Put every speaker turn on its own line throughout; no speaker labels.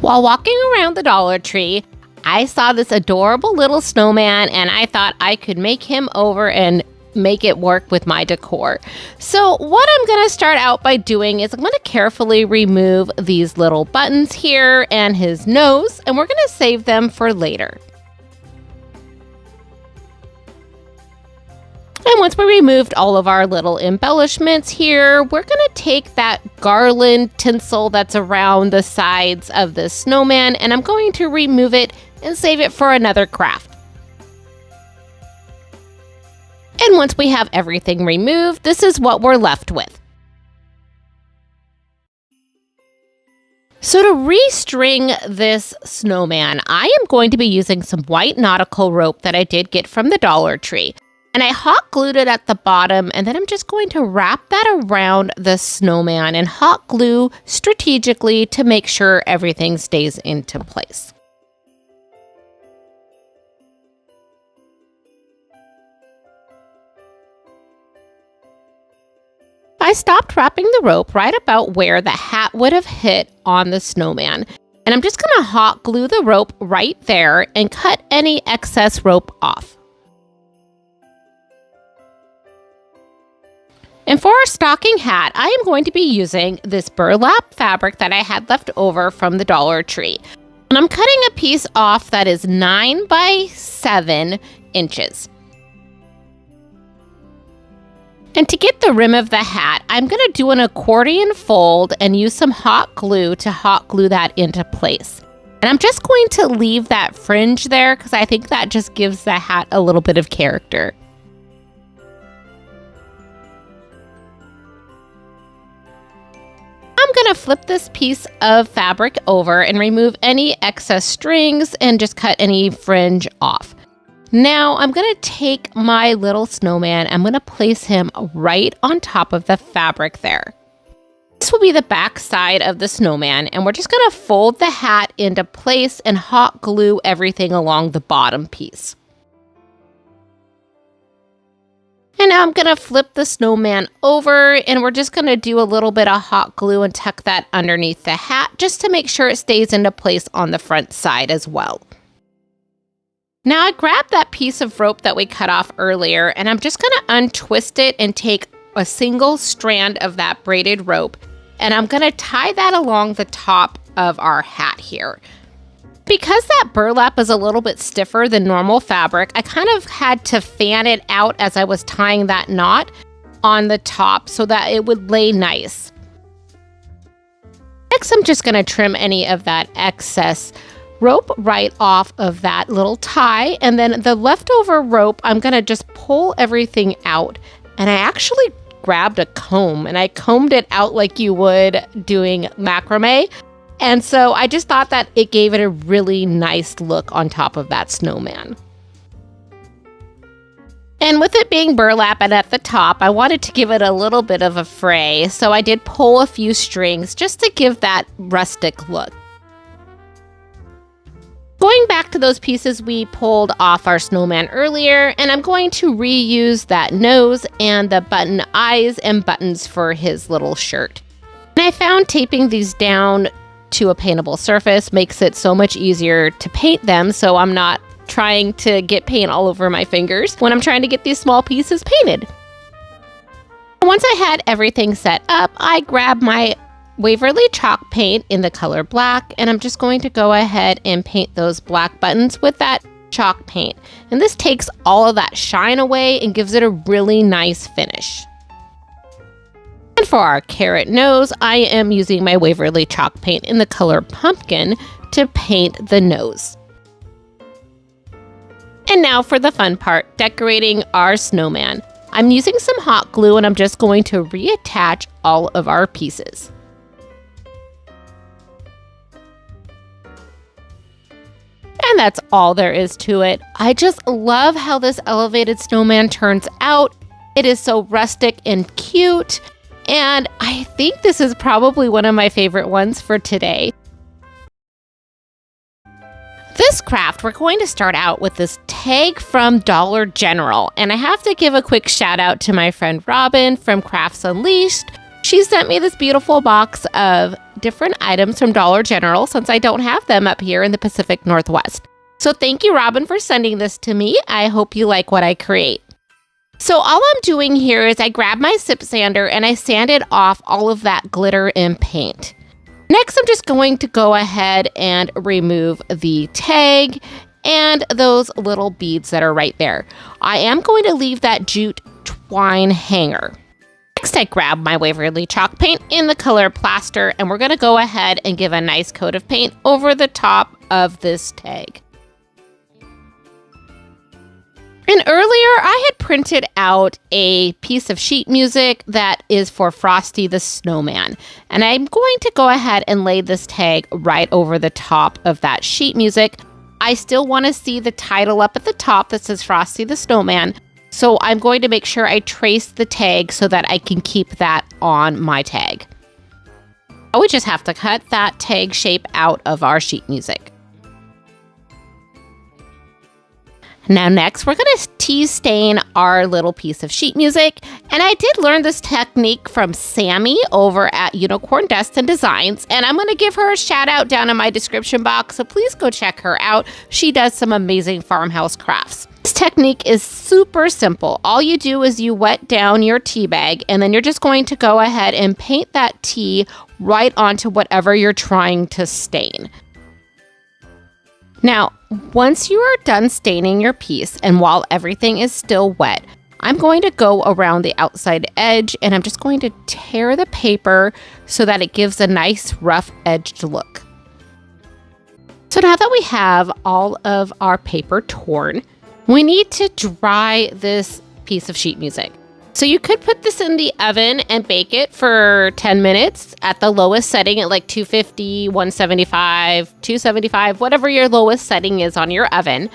While walking around the Dollar Tree, I saw this adorable little snowman and I thought I could make him over and make it work with my decor. So what I'm going to start out by doing is I'm going to carefully remove these little buttons here and his nose, and we're going to save them for later. And once we removed all of our little embellishments here, we're going to take that garland tinsel that's around the sides of the snowman, and I'm going to remove it and save it for another craft. And once we have everything removed, this is what we're left with. So to restring this snowman, I am going to be using some white nautical rope that I did get from the Dollar Tree. And I hot glued it at the bottom, and then I'm just going to wrap that around the snowman and hot glue strategically to make sure everything stays into place. I stopped wrapping the rope right about where the hat would have hit on the snowman. And I'm just going to hot glue the rope right there and cut any excess rope off. And for our stocking hat, I am going to be using this burlap fabric that I had left over from the Dollar Tree. And I'm cutting a piece off that is 9 by 7 inches. And to get the rim of the hat, I'm going to do an accordion fold and use some hot glue to hot glue that into place. And I'm just going to leave that fringe there because I think that just gives the hat a little bit of character. I'm going to flip this piece of fabric over and remove any excess strings and just cut any fringe off. Now I'm going to take my little snowman, I'm going to place him right on top of the fabric there. This will be the back side of the snowman, and we're just going to fold the hat into place and hot glue everything along the bottom piece. And now I'm going to flip the snowman over, and we're just going to do a little bit of hot glue and tuck that underneath the hat just to make sure it stays into place on the front side as well. Now I grabbed that piece of rope that we cut off earlier, and I'm just going to untwist it and take a single strand of that braided rope, and I'm going to tie that along the top of our hat here. Because that burlap is a little bit stiffer than normal fabric, I kind of had to fan it out as I was tying that knot on the top so that it would lay nice. Next, I'm just going to trim any of that excess rope right off of that little tie, and then the leftover rope, I'm going to just pull everything out. And I actually grabbed a comb and I combed it out like you would doing macrame. And so I just thought that it gave it a really nice look on top of that snowman. And with it being burlap and at the top, I wanted to give it a little bit of a fray. So I did pull a few strings just to give that rustic look. Going back to those pieces we pulled off our snowman earlier, and I'm going to reuse that nose and the button eyes and buttons for his little shirt. And I found taping these down to a paintable surface makes it so much easier to paint them, so I'm not trying to get paint all over my fingers when I'm trying to get these small pieces painted. Once I had everything set up, I grabbed my Waverly chalk paint in the color black, and I'm just going to go ahead and paint those black buttons with that chalk paint. And this takes all of that shine away and gives it a really nice finish. And for our carrot nose, I am using my Waverly chalk paint in the color pumpkin to paint the nose. And now for the fun part, decorating our snowman. I'm using some hot glue and I'm just going to reattach all of our pieces. And that's all there is to it. I just love how this elevated snowman turns out. It is so rustic and cute. And I think this is probably one of my favorite ones for today. This craft, we're going to start out with this tag from Dollar General. And I have to give a quick shout out to my friend Robin from Crafts Unleashed. She sent me this beautiful box of different items from Dollar General since I don't have them up here in the Pacific Northwest. So thank you, Robin, for sending this to me. I hope you like what I create. So all I'm doing here is I grab my sip sander and I sanded off all of that glitter and paint. Next, I'm just going to go ahead and remove the tag and those little beads that are right there. I am going to leave that jute twine hanger. Next, I grab my Waverly chalk paint in the color plaster, and we're going to go ahead and give a nice coat of paint over the top of this tag. And earlier, I had printed out a piece of sheet music that is for Frosty the Snowman. And I'm going to go ahead and lay this tag right over the top of that sheet music. I still want to see the title up at the top that says Frosty the Snowman. So I'm going to make sure I trace the tag so that I can keep that on my tag. We just have to cut that tag shape out of our sheet music. Now next, we're going to tea stain our little piece of sheet music. And I did learn this technique from Sammy over at Unicorn Dust and Designs. And I'm going to give her a shout out down in my description box. So please go check her out. She does some amazing farmhouse crafts. This technique is super simple. All you do is you wet down your tea bag and then you're just going to go ahead and paint that tea right onto whatever you're trying to stain. Now, once you are done staining your piece and while everything is still wet, I'm going to go around the outside edge and I'm just going to tear the paper so that it gives a nice rough edged look. So now that we have all of our paper torn, we need to dry this piece of sheet music. So you could put this in the oven and bake it for 10 minutes at the lowest setting at like 250, 175, 275, whatever your lowest setting is on your oven.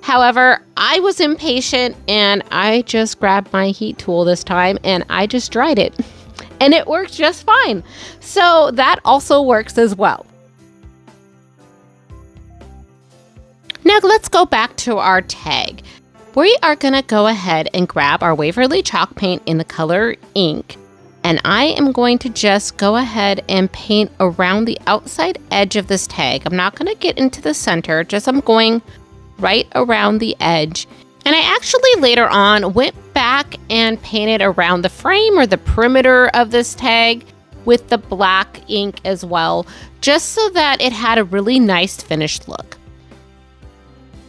However, I was impatient and I just grabbed my heat tool this time and I just dried it. And it worked just fine. So that also works as well. Now let's go back to our tag. We are going to go ahead and grab our Waverly chalk paint in the color ink. And I am going to just go ahead and paint around the outside edge of this tag. I'm not going to get into the center, just I'm going right around the edge. And I actually later on went back and painted around the frame or the perimeter of this tag with the black ink as well, just so that it had a really nice finished look.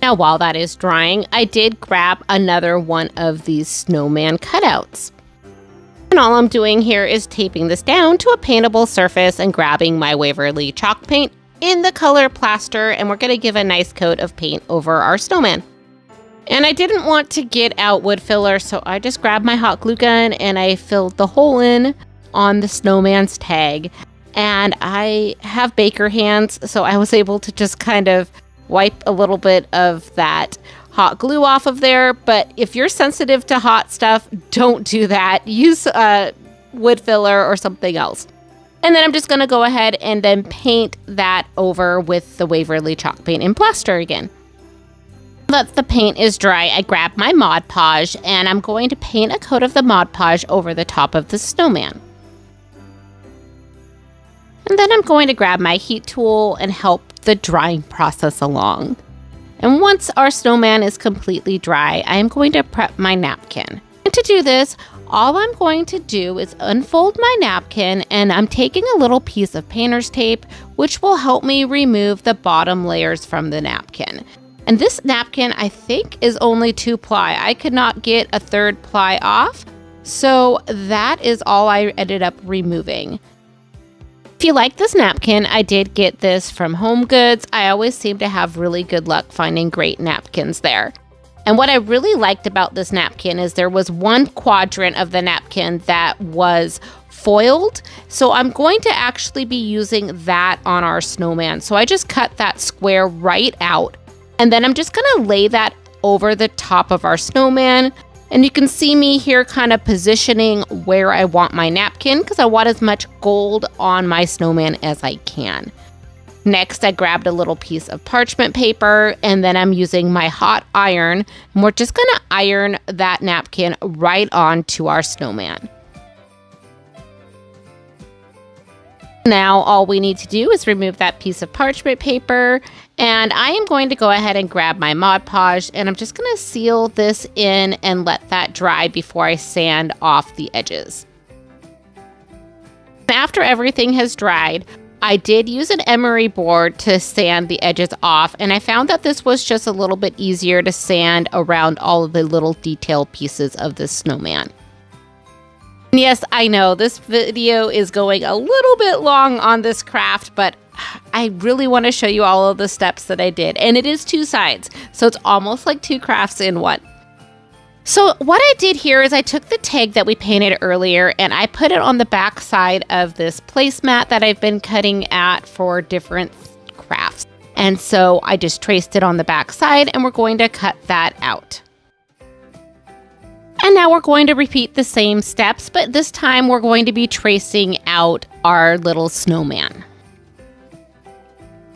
Now, while that is drying, I did grab another one of these snowman cutouts. And all I'm doing here is taping this down to a paintable surface and grabbing my Waverly chalk paint in the color plaster, and we're going to give a nice coat of paint over our snowman. And I didn't want to get out wood filler, so I just grabbed my hot glue gun and I filled the hole in on the snowman's tag. And I have baker hands, so I was able to just kind of wipe a little bit of that hot glue off of there. But if you're sensitive to hot stuff, don't do that. Use wood filler or something else. And then I'm just going to go ahead and then paint that over with the Waverly chalk paint in plaster again. Now that the paint is dry, I grab my Mod Podge and I'm going to paint a coat of the Mod Podge over the top of the snowman. And then I'm going to grab my heat tool and help the drying process along. And once our snowman is completely dry, I am going to prep my napkin. And to do this, all I'm going to do is unfold my napkin and I'm taking a little piece of painter's tape, which will help me remove the bottom layers from the napkin. And this napkin, I think, is only 2-ply. I could not get a 3rd ply off, so that is all I ended up removing. If you like this napkin, I did get this from Home Goods. I always seem to have really good luck finding great napkins there. And what I really liked about this napkin is there was one quadrant of the napkin that was foiled. So I'm going to actually be using that on our snowman. So I just cut that square right out. And then I'm just going to lay that over the top of our snowman. And you can see me here kind of positioning where I want my napkin because I want as much gold on my snowman as I can. Next, I grabbed a little piece of parchment paper and then I'm using my hot iron. And we're just going to iron that napkin right onto our snowman. Now all we need to do is remove that piece of parchment paper, and I am going to go ahead and grab my Mod Podge, and I'm just going to seal this in and let that dry before I sand off the edges. After everything has dried, I did use an emery board to sand the edges off, and I found that this was just a little bit easier to sand around all of the little detail pieces of this snowman. Yes, I know this video is going a little bit long on this craft, but I really want to show you all of the steps that I did. And it is 2 sides, so it's almost like 2 crafts in one. So what I did here is I took the tag that we painted earlier and I put it on the back side of this placemat that I've been cutting at for different crafts. And so I just traced it on the back side, and we're going to cut that out. And now we're going to repeat the same steps, but this time we're going to be tracing out our little snowman.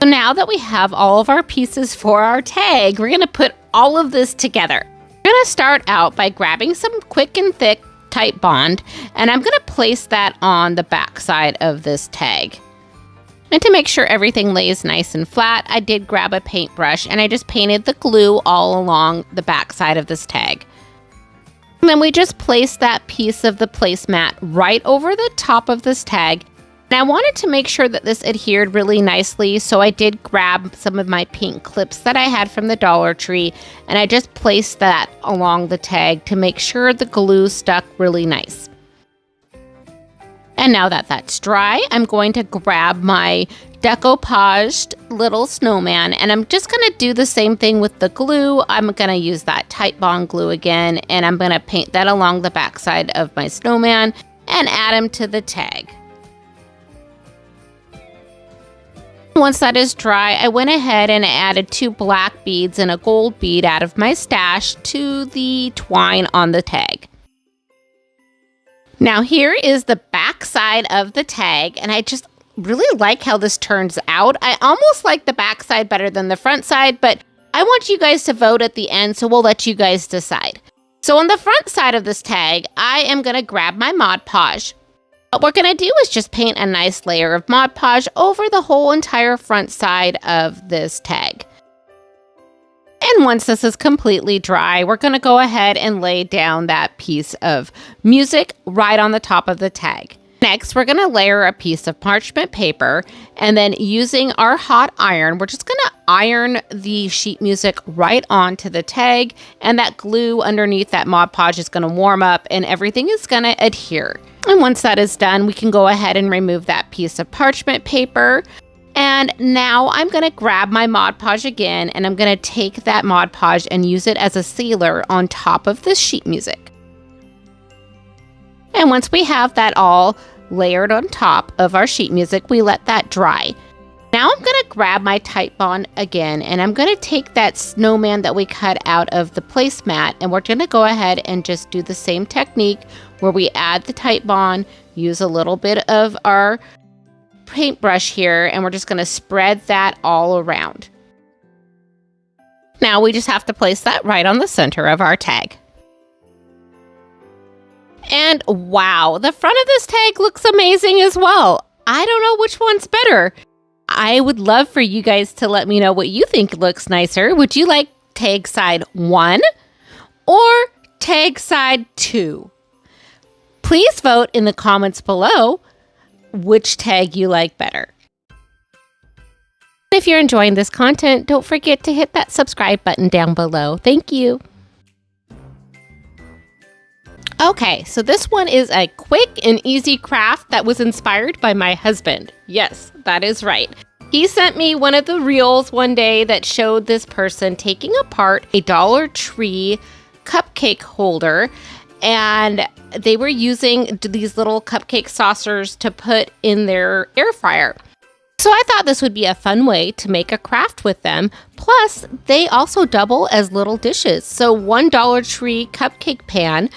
So now that we have all of our pieces for our tag, we're going to put all of this together. We're going to start out by grabbing some quick and thick type bond, and I'm going to place that on the back side of this tag. And to make sure everything lays nice and flat, I did grab a paintbrush and I just painted the glue all along the back side of this tag. And then we just place that piece of the placemat right over the top of this tag. And I wanted to make sure that this adhered really nicely, so I did grab some of my pink clips that I had from the Dollar Tree, and I just placed that along the tag to make sure the glue stuck really nice. And now that that's dry, I'm going to grab my decoupaged little snowman, and I'm just going to do the same thing with the glue. I'm going to use that Titebond glue again, and I'm going to paint that along the backside of my snowman and add him to the tag. Once that is dry, I went ahead and added 2 black beads and a gold bead out of my stash to the twine on the tag. Now here is the back side of the tag, and I just really like how this turns out. I almost like the back side better than the front side, but I want you guys to vote at the end, so we'll let you guys decide. So on the front side of this tag, I am going to grab my Mod Podge. What we're going to do is just paint a nice layer of Mod Podge over the whole entire front side of this tag. And once this is completely dry, we're going to go ahead and lay down that piece of music right on the top of the tag. Next, we're going to layer a piece of parchment paper, and then using our hot iron, we're just going to iron the sheet music right onto the tag, and that glue underneath that Mod Podge is going to warm up and everything is going to adhere. And once that is done, we can go ahead and remove that piece of parchment paper. And now I'm going to grab my Mod Podge again, and I'm going to take that Mod Podge and use it as a sealer on top of this sheet music. And once we have that all layered on top of our sheet music, we let that dry. Now I'm going to grab my Titebond again, and I'm going to take that snowman that we cut out of the placemat, and we're going to go ahead and just do the same technique where we add the Titebond, use a little bit of our paintbrush here, and we're just going to spread that all around. Now we just have to place that right on the center of our tag. And wow, the front of this tag looks amazing as well. I don't know which one's better. I would love for you guys to let me know what you think looks nicer. Would you like tag side 1 or tag side 2? Please vote in the comments below which tag you like better. If you're enjoying this content, don't forget to hit that subscribe button down below. Thank you. Okay, so this one is a quick and easy craft that was inspired by my husband. Yes, that is right. He sent me one of the reels one day that showed this person taking apart a Dollar Tree cupcake holder, and they were using these little cupcake saucers to put in their air fryer. So I thought this would be a fun way to make a craft with them. Plus, they also double as little dishes. So one Dollar Tree cupcake pan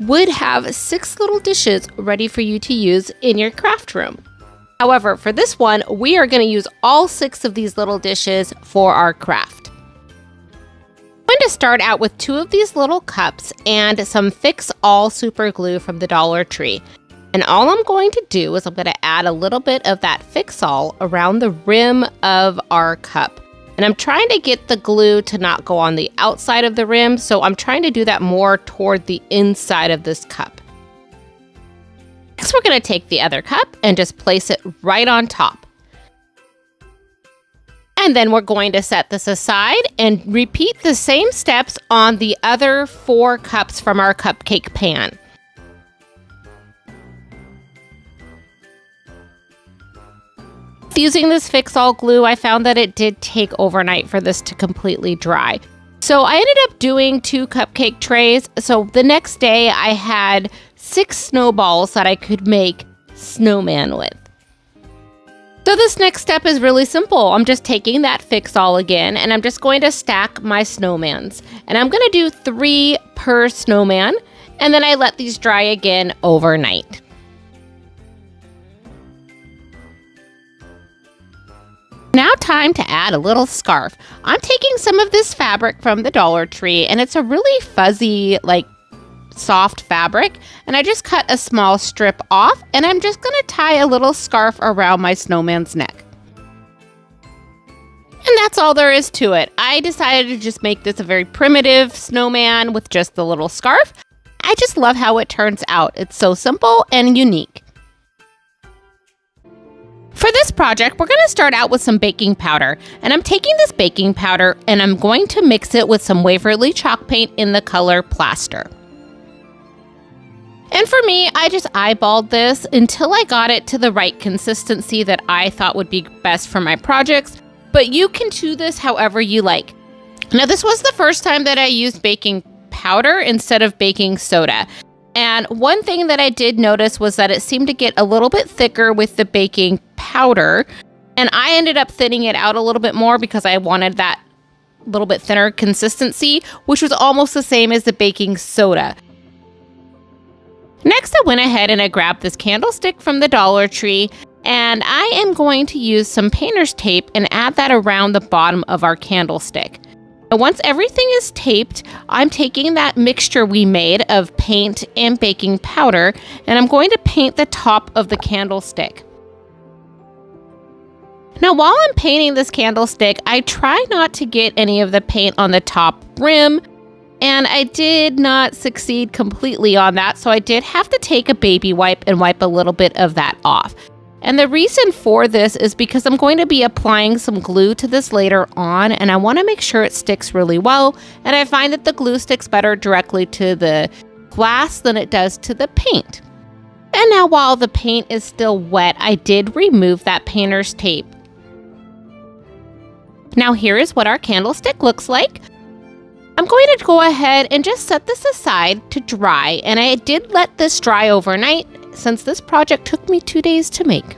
would have 6 little dishes ready for you to use in your craft room. However, for this one, we are going to use all 6 of these little dishes for our craft. I'm going to start out with 2 of these little cups and some Fix All super glue from the Dollar Tree. And all I'm going to do is I'm going to add a little bit of that fix-all around the rim of our cup. And I'm trying to get the glue to not go on the outside of the rim, so I'm trying to do that more toward the inside of this cup. Next, we're going to take the other cup and just place it right on top. And then we're going to set this aside and repeat the same steps on the other 4 cups from our cupcake pan. Using this fix-all glue, I found that it did take overnight for this to completely dry. So I ended up doing 2 cupcake trays. So the next day I had 6 snowballs that I could make snowman with. So this next step is really simple. I'm just taking that fix-all again and I'm just going to stack my snowmans. And I'm going to do 3 per snowman, and then I let these dry again overnight. Now time to add a little scarf. I'm taking some of this fabric from the Dollar Tree, and it's a really fuzzy, like soft fabric, and I just cut a small strip off, and I'm just going to tie a little scarf around my snowman's neck. And that's all there is to it. I decided to just make this a very primitive snowman with just the little scarf. I just love how it turns out. It's so simple and unique. For this project, we're going to start out with some baking powder, and I'm taking this baking powder and I'm going to mix it with some Waverly chalk paint in the color Plaster. And for me, I just eyeballed this until I got it to the right consistency that I thought would be best for my projects, but you can do this however you like. Now, this was the first time that I used baking powder instead of baking soda. And one thing that I did notice was that it seemed to get a little bit thicker with the baking powder. And I ended up thinning it out a little bit more because I wanted that little bit thinner consistency, which was almost the same as the baking soda. Next, I went ahead and I grabbed this candlestick from the Dollar Tree, and I am going to use some painter's tape and add that around the bottom of our candlestick. And once everything is taped, I'm taking that mixture we made of paint and baking powder, and I'm going to paint the top of the candlestick. Now, while I'm painting this candlestick, I try not to get any of the paint on the top rim, and I did not succeed completely on that, so I did have to take a baby wipe and wipe a little bit of that off. And the reason for this is because I'm going to be applying some glue to this later on, and I want to make sure it sticks really well. And I find that the glue sticks better directly to the glass than it does to the paint. And now while the paint is still wet, I did remove that painter's tape. Now here is what our candlestick looks like. I'm going to go ahead and just set this aside to dry, and I did let this dry overnight since this project took me 2 days to make.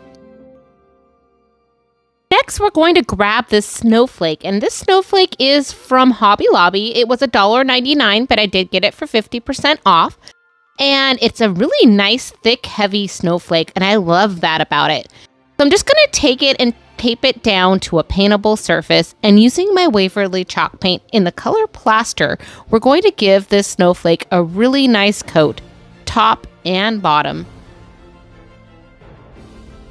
Next, we're going to grab this snowflake, and this snowflake is from Hobby Lobby. It was $1.99, but I did get it for 50% off, and it's a really nice, thick, heavy snowflake, and I love that about it. So I'm just going to take it and tape it down to a paintable surface, and using my Waverly chalk paint in the color Plaster, we're going to give this snowflake a really nice coat, top and bottom.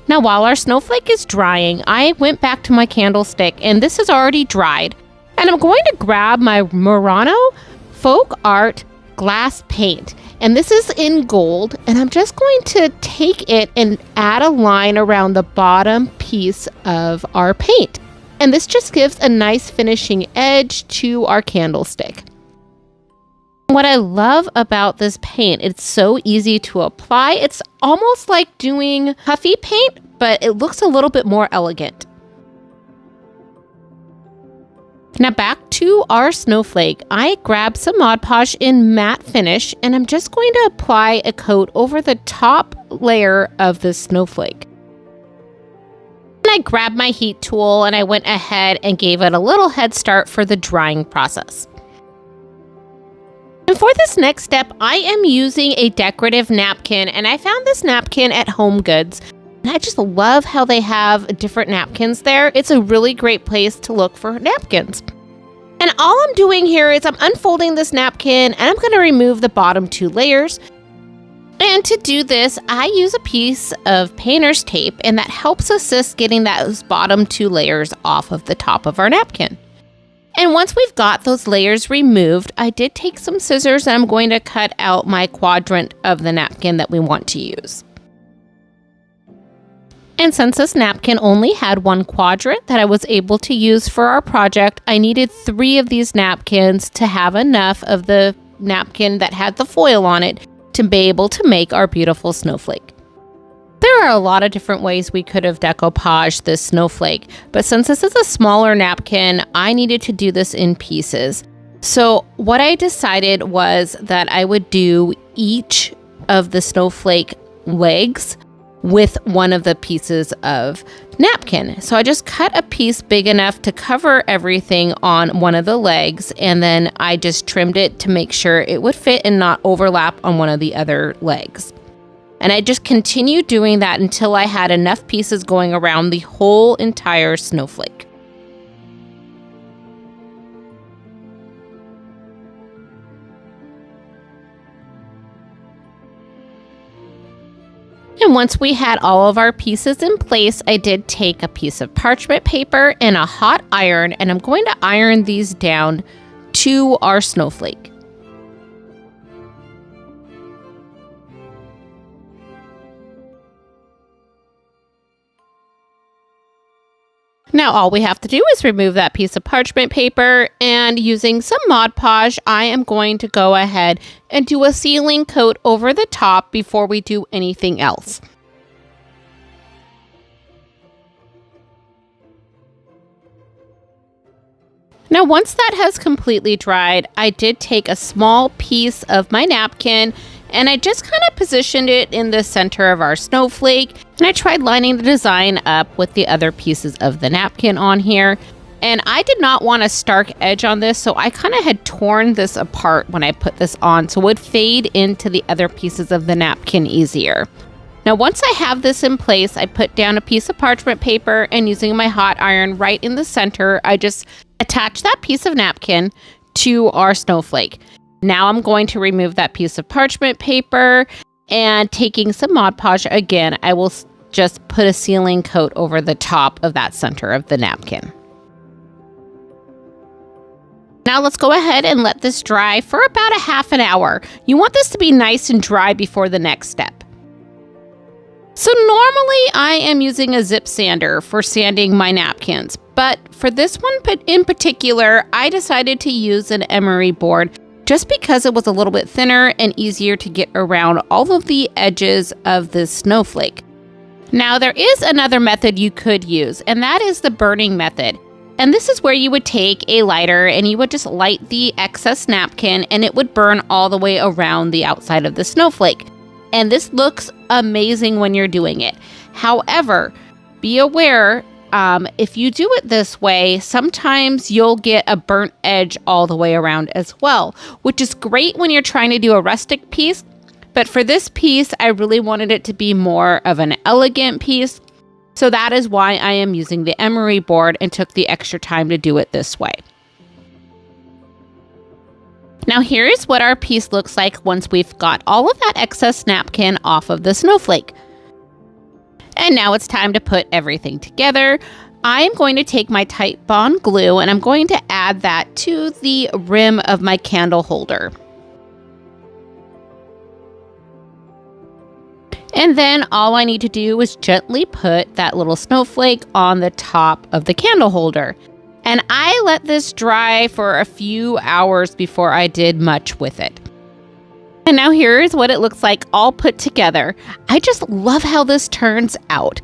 Now, while our snowflake is drying, I went back to my candlestick, and this is already dried. And I'm going to grab my Murano Folk Art glass paint, and this is in gold, and I'm just going to take it and add a line around the bottom piece of our paint. And this just gives a nice finishing edge to our candlestick. What I love about this paint, it's so easy to apply. It's almost like doing puffy paint, but it looks a little bit more elegant. Now back to our snowflake. I grabbed some Mod Podge in matte finish, and I'm just going to apply a coat over the top layer of this snowflake. And I grabbed my heat tool and I went ahead and gave it a little head start for the drying process. And for this next step, I am using a decorative napkin, and I found this napkin at Home Goods. And I just love how they have different napkins there. It's a really great place to look for napkins. And all I'm doing here is I'm unfolding this napkin, and I'm going to remove the bottom 2 layers. And to do this, I use a piece of painter's tape, and that helps assist getting those bottom 2 layers off of the top of our napkin. And once we've got those layers removed, I did take some scissors and I'm going to cut out my quadrant of the napkin that we want to use. And since this napkin only had 1 quadrant that I was able to use for our project, I needed 3 of these napkins to have enough of the napkin that had the foil on it to be able to make our beautiful snowflake. There are a lot of different ways we could have decoupaged this snowflake, but since this is a smaller napkin, I needed to do this in pieces. So what I decided was that I would do each of the snowflake legs with one of the pieces of napkin. So I just cut a piece big enough to cover everything on one of the legs, and then I just trimmed it to make sure it would fit and not overlap on one of the other legs. And I just continued doing that until I had enough pieces going around the whole entire snowflake. And once we had all of our pieces in place, I did take a piece of parchment paper and a hot iron, and I'm going to iron these down to our snowflake. Now all we have to do is remove that piece of parchment paper, and using some Mod Podge, I am going to go ahead and do a sealing coat over the top before we do anything else. Now once that has completely dried, I did take a small piece of my napkin and I just kind of positioned it in the center of our snowflake, and I tried lining the design up with the other pieces of the napkin on here. And I did not want a stark edge on this, so I kind of had torn this apart when I put this on so it would fade into the other pieces of the napkin easier. Now once I have this in place, I put down a piece of parchment paper, and using my hot iron right in the center, I just attach that piece of napkin to our snowflake. Now I'm going to remove that piece of parchment paper, and taking some Mod Podge again, I will just put a sealing coat over the top of that center of the napkin. Now let's go ahead and let this dry for about a half an hour. You want this to be nice and dry before the next step. So normally I am using a zip sander for sanding my napkins, but for this one in particular, I decided to use an emery board just because it was a little bit thinner and easier to get around all of the edges of this snowflake. Now there is another method you could use, and that is the burning method. And this is where you would take a lighter and you would just light the excess napkin, and it would burn all the way around the outside of the snowflake. And this looks amazing when you're doing it. However, be aware, if you do it this way, sometimes you'll get a burnt edge all the way around as well, which is great when you're trying to do a rustic piece. But for this piece, I really wanted it to be more of an elegant piece. So that is why I am using the emery board and took the extra time to do it this way. Now here is what our piece looks like once we've got all of that excess napkin off of the snowflake. And now it's time to put everything together. I'm going to take my Titebond glue and I'm going to add that to the rim of my candle holder. And then all I need to do is gently put that little snowflake on the top of the candle holder. And I let this dry for a few hours before I did much with it. And now here is what it looks like all put together. I just love how this turns out.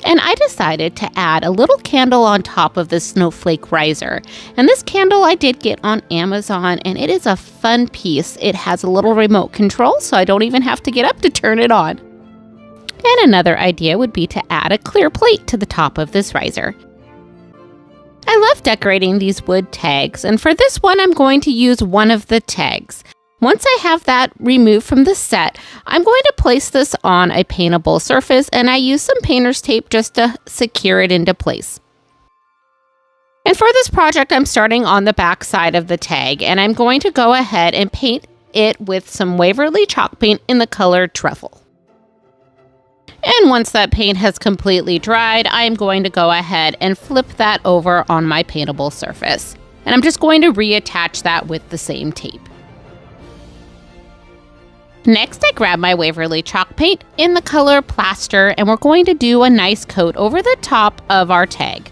And I decided to add a little candle on top of the Snowflake Riser. And this candle I did get on Amazon, and it is a fun piece. It has a little remote control, so I don't even have to get up to turn it on. And another idea would be to add a clear plate to the top of this riser. I love decorating these wood tags, and for this one, I'm going to use one of the tags. Once I have that removed from the set, I'm going to place this on a paintable surface, and I use some painter's tape just to secure it into place. And for this project, I'm starting on the back side of the tag, and I'm going to go ahead and paint it with some Waverly chalk paint in the color Truffle. And once that paint has completely dried, I'm going to go ahead and flip that over on my paintable surface. And I'm just going to reattach that with the same tape. Next, I grab my Waverly chalk paint in the color Plaster, and we're going to do a nice coat over the top of our tag.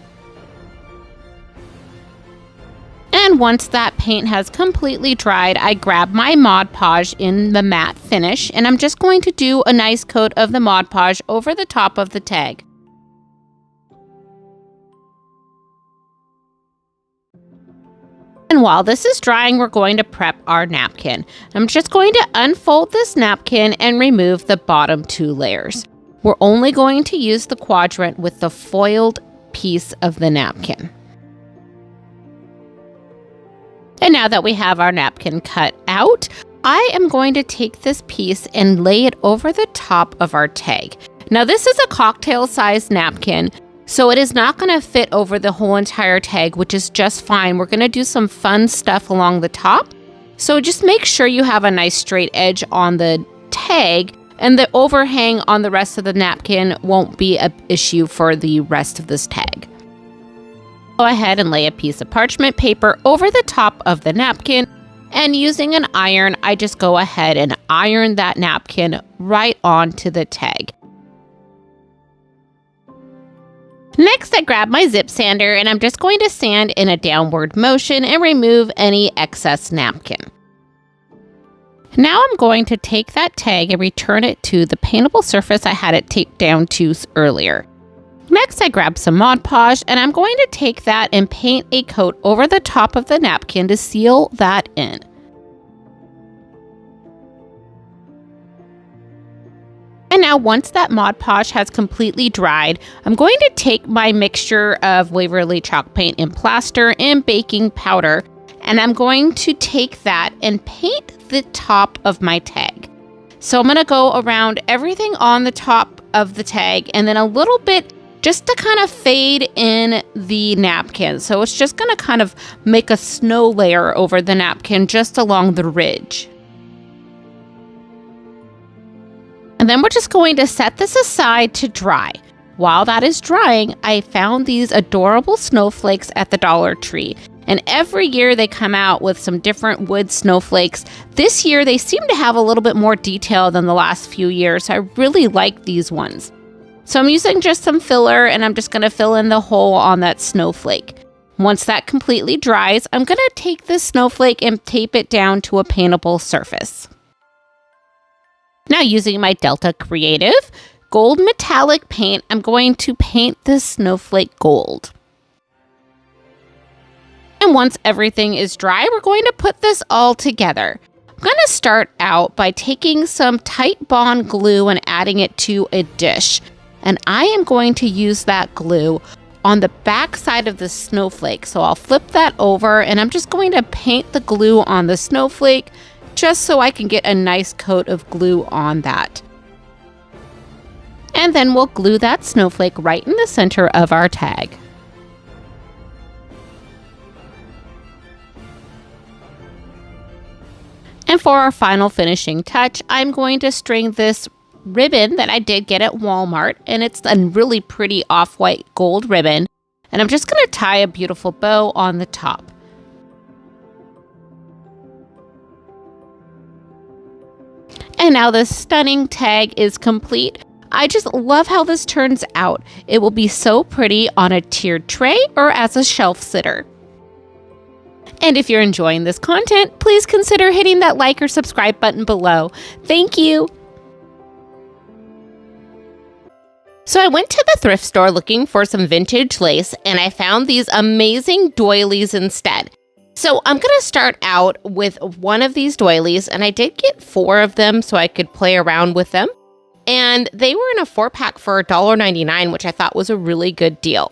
And once that paint has completely dried, I grab my Mod Podge in the matte finish, and I'm just going to do a nice coat of the Mod Podge over the top of the tag. And while this is drying, we're going to prep our napkin. I'm just going to unfold this napkin and remove the bottom 2 layers. We're only going to use the quadrant with the foiled piece of the napkin. And now that we have our napkin cut out, I am going to take this piece and lay it over the top of our tag. Now this is a cocktail-sized napkin, so it is not going to fit over the whole entire tag, which is just fine. We're going to do some fun stuff along the top. So just make sure you have a nice straight edge on the tag, and the overhang on the rest of the napkin won't be an issue for the rest of this tag. Go ahead and lay a piece of parchment paper over the top of the napkin, and using an iron, I just go ahead and iron that napkin right onto the tag. Next, I grab my zip sander, and I'm just going to sand in a downward motion and remove any excess napkin. Now I'm going to take that tag and return it to the paintable surface I had it taped down to earlier. Next, I grab some Mod Podge, and I'm going to take that and paint a coat over the top of the napkin to seal that in. And now once that Mod Podge has completely dried, I'm going to take my mixture of Waverly chalk paint and plaster and baking powder, and I'm going to take that and paint the top of my tag. So I'm going to go around everything on the top of the tag, and then a little bit just to kind of fade in the napkin. So it's just going to kind of make a snow layer over the napkin just along the ridge. And then we're just going to set this aside to dry. While that is drying, I found these adorable snowflakes at the Dollar Tree. And every year they come out with some different wood snowflakes. This year they seem to have a little bit more detail than the last few years. I really like these ones. So I'm using just some filler, and I'm just going to fill in the hole on that snowflake. Once that completely dries, I'm going to take this snowflake and tape it down to a paintable surface. Now using my Delta Creative gold metallic paint, I'm going to paint this snowflake gold. And once everything is dry, we're going to put this all together. I'm going to start out by taking some Tight Bond glue and adding it to a dish. And I am going to use that glue on the back side of the snowflake. So I'll flip that over, and I'm just going to paint the glue on the snowflake just so I can get a nice coat of glue on that. And then we'll glue that snowflake right in the center of our tag. And for our final finishing touch, I'm going to string this ribbon that I did get at Walmart, and it's a really pretty off-white gold ribbon, and I'm just going to tie a beautiful bow on the top. And now this stunning tag is complete. I just love how this turns out. It will be so pretty on a tiered tray or as a shelf sitter. And if you're enjoying this content, please consider hitting that like or subscribe button below. Thank you. So I went to the thrift store looking for some vintage lace, and I found these amazing doilies instead. So I'm going to start out with one of these doilies, and I did get 4 of them so I could play around with them. And they were in a 4-pack for $1.99, which I thought was a really good deal.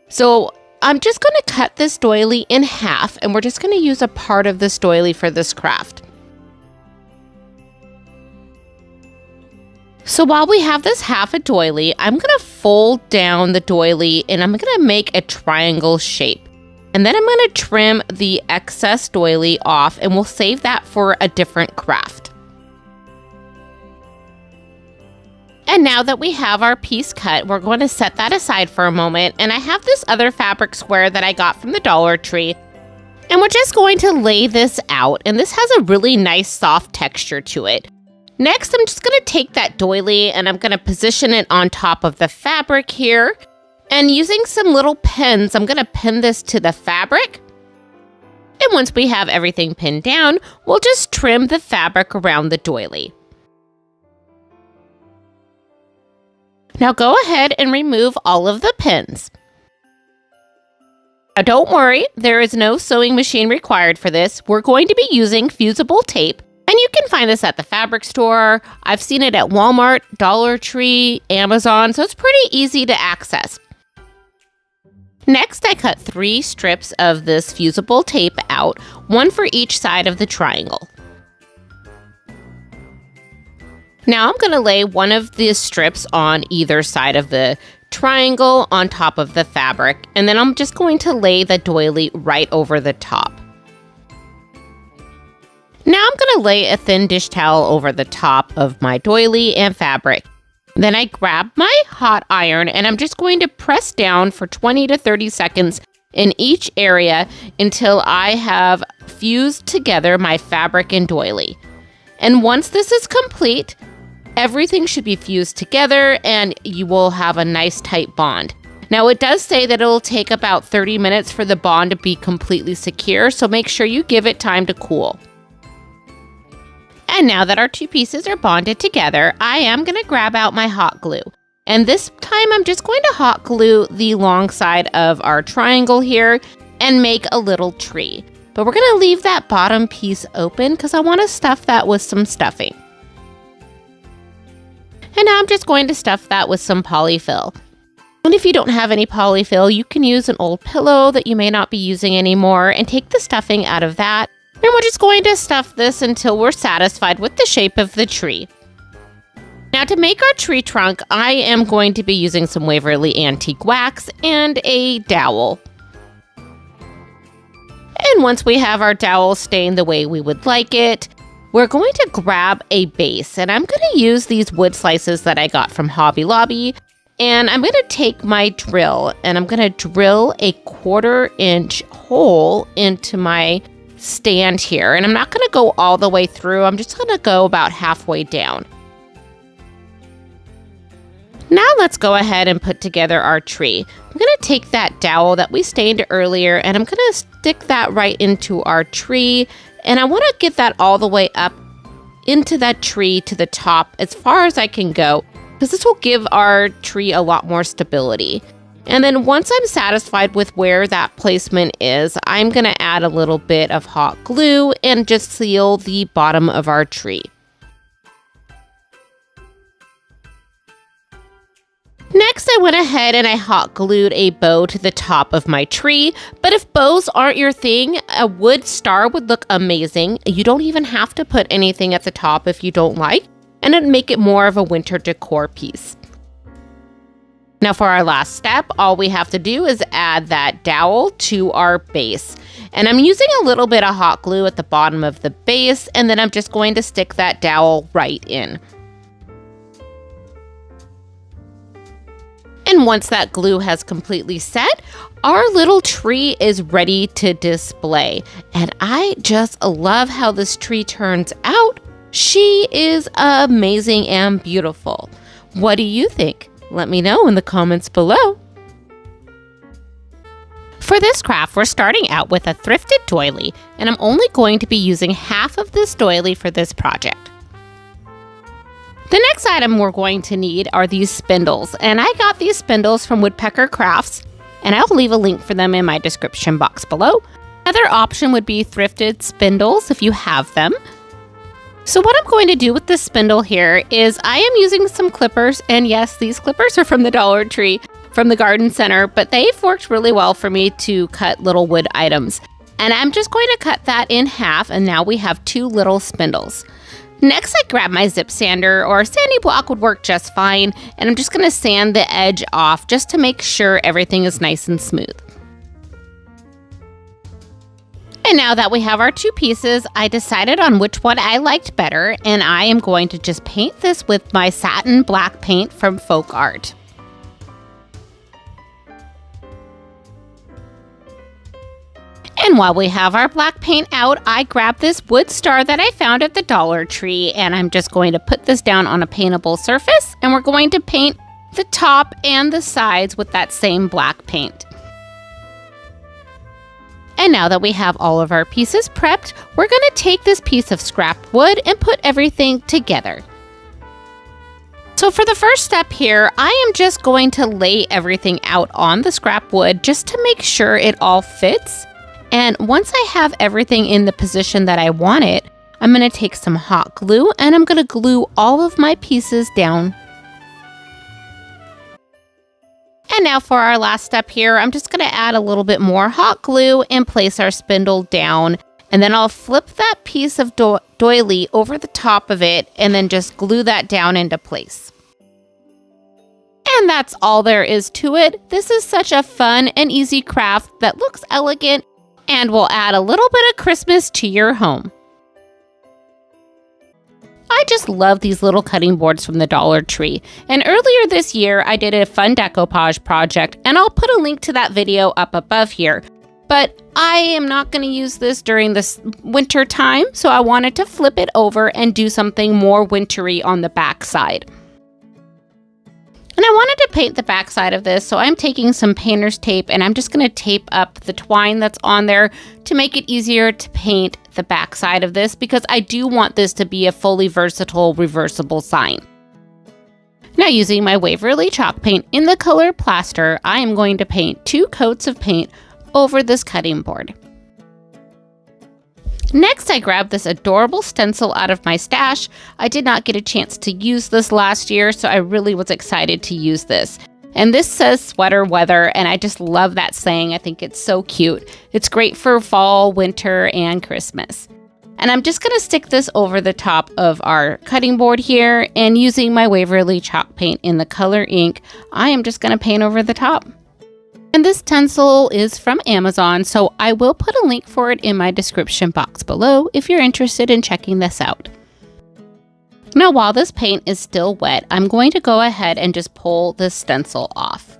So I'm just going to cut this doily in half, and we're just going to use a part of this doily for this craft. So while we have this half a doily, I'm going to fold down the doily, and I'm going to make a triangle shape. And then I'm going to trim the excess doily off, and we'll save that for a different craft. And now that we have our piece cut, we're going to set that aside for a moment. And I have this other fabric square that I got from the Dollar Tree. And we're just going to lay this out. And this has a really nice soft texture to it. Next, I'm just going to take that doily and I'm going to position it on top of the fabric here. And using some little pins, I'm going to pin this to the fabric. And once we have everything pinned down, we'll just trim the fabric around the doily. Now go ahead and remove all of the pins. Now don't worry, there is no sewing machine required for this. We're going to be using fusible tape, and you can find this at the fabric store. I've seen it at Walmart, Dollar Tree, Amazon, so it's pretty easy to access. Next, I cut 3 strips of this fusible tape out, one for each side of the triangle. Now I'm going to lay one of these strips on either side of the triangle on top of the fabric, and then I'm just going to lay the doily right over the top. Now I'm going to lay a thin dish towel over the top of my doily and fabric. Then I grab my hot iron and I'm just going to press down for 20 to 30 seconds in each area until I have fused together my fabric and doily. And once this is complete, everything should be fused together and you will have a nice tight bond. Now it does say that it'll take about 30 minutes for the bond to be completely secure, so make sure you give it time to cool. And now that our 2 pieces are bonded together, I am going to grab out my hot glue. And this time I'm just going to hot glue the long side of our triangle here and make a little tree. But we're going to leave that bottom piece open because I want to stuff that with some stuffing. And now I'm just going to stuff that with some polyfill. And if you don't have any polyfill, you can use an old pillow that you may not be using anymore and take the stuffing out of that. And we're just going to stuff this until we're satisfied with the shape of the tree. Now to make our tree trunk, I am going to be using some Waverly Antique Wax and a dowel. And once we have our dowel stained the way we would like it, we're going to grab a base, and I'm going to use these wood slices that I got from Hobby Lobby, and I'm going to take my drill, and I'm going to drill a 1/4 inch hole into my stand here, and I'm not going to go all the way through. I'm just going to go about halfway down. Now let's go ahead and put together our tree. I'm going to take that dowel that we stained earlier, and I'm going to stick that right into our tree. And I want to get that all the way up into that tree to the top as far as I can go, because this will give our tree a lot more stability. And then once I'm satisfied with where that placement is, I'm going to add a little bit of hot glue and just seal the bottom of our tree. Next, I went ahead and I hot glued a bow to the top of my tree, but if bows aren't your thing, a wood star would look amazing. You don't even have to put anything at the top if you don't like, and it'd make it more of a winter decor piece. Now for our last step, all we have to do is add that dowel to our base. And I'm using a little bit of hot glue at the bottom of the base, and then I'm just going to stick that dowel right in. And once that glue has completely set, our little tree is ready to display. And I just love how this tree turns out. She is amazing and beautiful. What do you think? Let me know in the comments below. For this craft, we're starting out with a thrifted doily, and I'm only going to be using half of this doily for this project. The next item we're going to need are these spindles, and I got these spindles from Woodpecker Crafts, and I'll leave a link for them in my description box below. Another option would be thrifted spindles if you have them. So what I'm going to do with this spindle here is I am using some clippers, and yes, these clippers are from the Dollar Tree from the garden center, but they've worked really well for me to cut little wood items. And I'm just going to cut that in half, and now we have 2 little spindles. Next, I grab my zip sander, or a sanding block would work just fine, and I'm just going to sand the edge off just to make sure everything is nice and smooth. And now that we have our two pieces, I decided on which one I liked better, and I am going to just paint this with my satin black paint from Folk Art. And while we have our black paint out, I grabbed this wood star that I found at the Dollar Tree, and I'm just going to put this down on a paintable surface, and we're going to paint the top and the sides with that same black paint. And now that we have all of our pieces prepped, we're going to take this piece of scrap wood and put everything together. So for the first step here, I am just going to lay everything out on the scrap wood just to make sure it all fits. And once I have everything in the position that I want it, I'm going to take some hot glue and I'm going to glue all of my pieces down. And now for our last step here, I'm just going to add a little bit more hot glue and place our spindle down. And then I'll flip that piece of doily over the top of it and then just glue that down into place. And that's all there is to it. This is such a fun and easy craft that looks elegant and will add a little bit of Christmas to your home. I just love these little cutting boards from the Dollar Tree. And earlier this year, I did a fun decoupage project, and I'll put a link to that video up above here. But I am not going to use this during this winter time, so I wanted to flip it over and do something more wintry on the back side. And I wanted to paint the back side of this, so I'm taking some painter's tape and I'm just going to tape up the twine that's on there to make it easier to paint the back side of this, because I do want this to be a fully versatile reversible sign. Now, using my Waverly chalk paint in the color plaster, I am going to paint 2 coats of paint over this cutting board. Next, I grabbed this adorable stencil out of my stash. I did not get a chance to use this last year, so I really was excited to use this. And this says sweater weather, and I just love that saying. I think it's so cute. It's great for fall, winter, and Christmas. And I'm just going to stick this over the top of our cutting board here, and using my Waverly chalk paint in the color ink, I am just going to paint over the top. And this stencil is from Amazon, so I will put a link for it in my description box below if you're interested in checking this out. Now, while this paint is still wet, I'm going to go ahead and just pull this stencil off.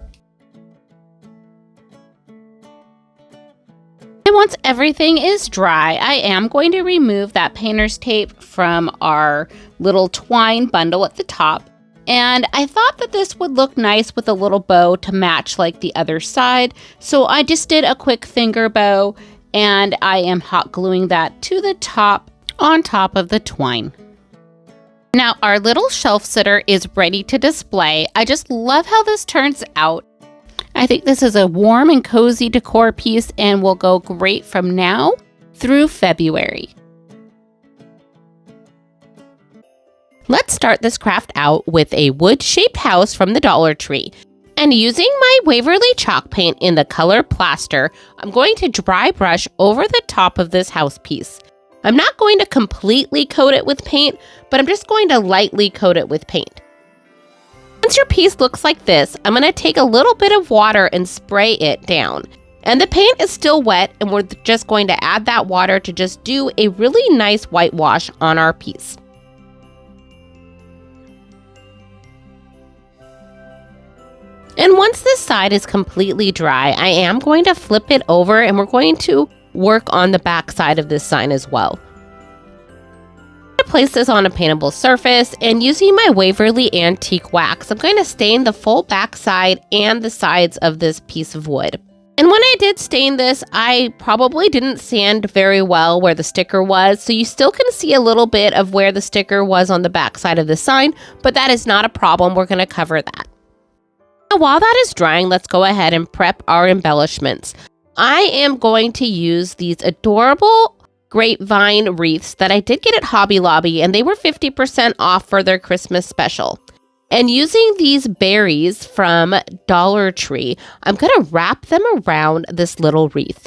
And once everything is dry, I am going to remove that painter's tape from our little twine bundle at the top. And I thought that this would look nice with a little bow to match like the other side. So I just did a quick finger bow, and I am hot gluing that to the top on top of the twine. Now our little shelf sitter is ready to display. I just love how this turns out. I think this is a warm and cozy decor piece and will go great from now through February. Let's start this craft out with a wood-shaped house from the Dollar Tree. And using my Waverly chalk paint in the color plaster, I'm going to dry brush over the top of this house piece. I'm not going to completely coat it with paint, but I'm just going to lightly coat it with paint. Once your piece looks like this, I'm going to take a little bit of water and spray it down. And the paint is still wet, and we're just going to add that water to just do a really nice whitewash on our piece. And once this side is completely dry, I am going to flip it over and we're going to work on the back side of this sign as well. I'm going to place this on a paintable surface, and using my Waverly Antique Wax, I'm going to stain the full back side and the sides of this piece of wood. And when I did stain this, I probably didn't sand very well where the sticker was, so you still can see a little bit of where the sticker was on the back side of the sign, but that is not a problem. We're going to cover that. Now, while that is drying, let's go ahead and prep our embellishments. I am going to use these adorable grapevine wreaths that I did get at Hobby Lobby, and they were 50% off for their Christmas special. And using these berries from Dollar Tree, I'm going to wrap them around this little wreath.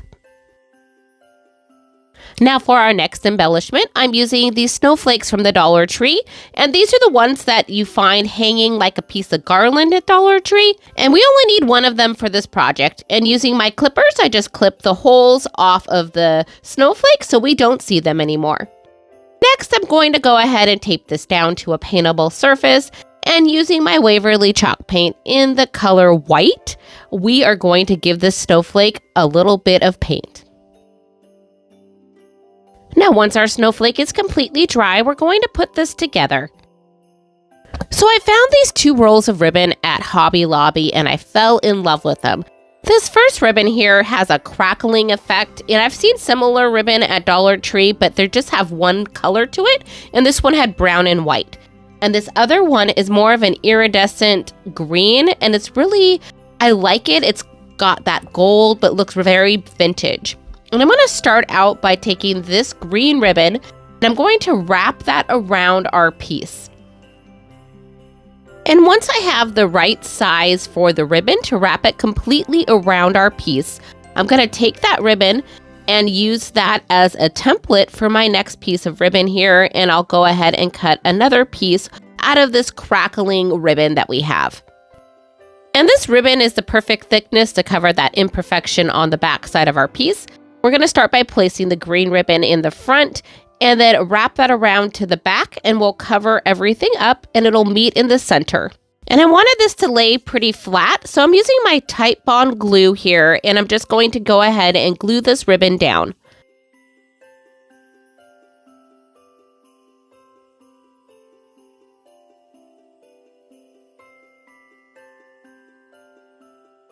Now for our next embellishment, I'm using these snowflakes from the Dollar Tree, and these are the ones that you find hanging like a piece of garland at Dollar Tree, and we only need one of them for this project, and using my clippers, I just clip the holes off of the snowflakes so we don't see them anymore. Next, I'm going to go ahead and tape this down to a paintable surface, and using my Waverly chalk paint in the color white, we are going to give this snowflake a little bit of paint. Now, once our snowflake is completely dry, we're going to put this together. So I found these 2 rolls of ribbon at Hobby Lobby and I fell in love with them. This first ribbon here has a crackling effect, and I've seen similar ribbon at Dollar Tree, but they just have one color to it, and this one had brown and white. And this other one is more of an iridescent green, and it's really, I like it. It's got that gold, but looks very vintage. And I'm going to start out by taking this green ribbon and I'm going to wrap that around our piece. And once I have the right size for the ribbon to wrap it completely around our piece, I'm going to take that ribbon and use that as a template for my next piece of ribbon here, and I'll go ahead and cut another piece out of this crackling ribbon that we have. And this ribbon is the perfect thickness to cover that imperfection on the back side of our piece. We're going to start by placing the green ribbon in the front and then wrap that around to the back, and we'll cover everything up and it'll meet in the center. And I wanted this to lay pretty flat, so I'm using my Tight Bond glue here, and I'm just going to go ahead and glue this ribbon down.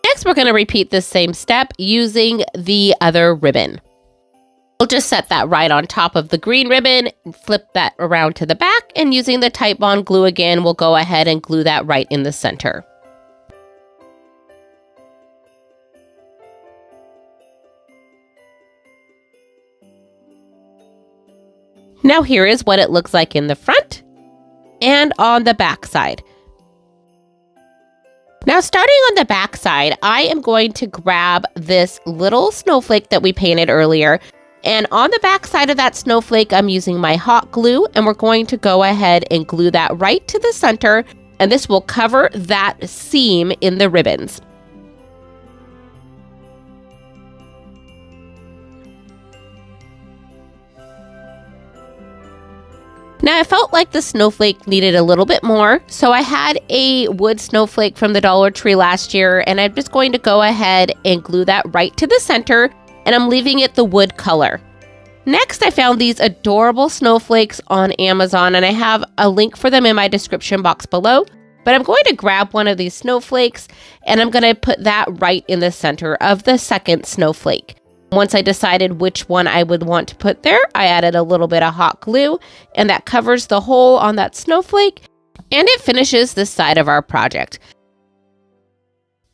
Next, we're going to repeat this same step using the other ribbon. We'll just set that right on top of the green ribbon, flip that around to the back, and using the Tight Bond glue again, we'll go ahead and glue that right in the center. Now here is what it looks like in the front and on the back side. Now, starting on the back side, I am going to grab this little snowflake that we painted earlier. And on the back side of that snowflake, I'm using my hot glue, and we're going to go ahead and glue that right to the center. And this will cover that seam in the ribbons. Now, I felt like the snowflake needed a little bit more, so I had a wood snowflake from the Dollar Tree last year, and I'm just going to go ahead and glue that right to the center, and I'm leaving it the wood color. Next, I found these adorable snowflakes on Amazon, and I have a link for them in my description box below, but I'm going to grab one of these snowflakes, and I'm going to put that right in the center of the second snowflake. Once I decided which one I would want to put there, I added a little bit of hot glue, and that covers the hole on that snowflake, and it finishes this side of our project.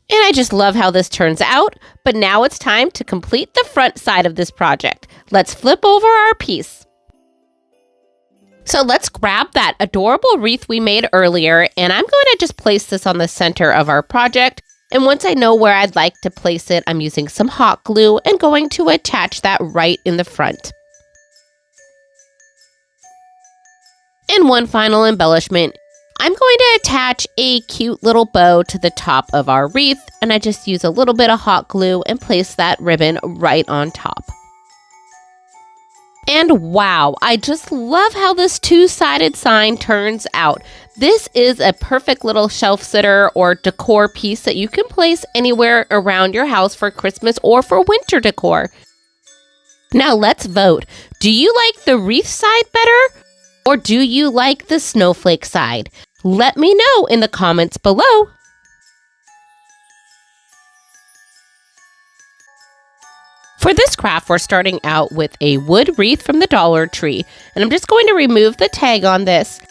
And I just love how this turns out, but now it's time to complete the front side of this project. Let's flip over our piece. So let's grab that adorable wreath we made earlier, and I'm going to just place this on the center of our project. And once I know where I'd like to place it, I'm using some hot glue and going to attach that right in the front. And one final embellishment. I'm going to attach a cute little bow to the top of our wreath, and I just use a little bit of hot glue and place that ribbon right on top. And wow, I just love how this 2-sided sign turns out. This is a perfect little shelf sitter or decor piece that you can place anywhere around your house for Christmas or for winter decor. Now let's vote. Do you like the wreath side better, or do you like the snowflake side? Let me know in the comments below. For this craft, we're starting out with a wood wreath from the Dollar Tree, and I'm just going to remove the tag on this.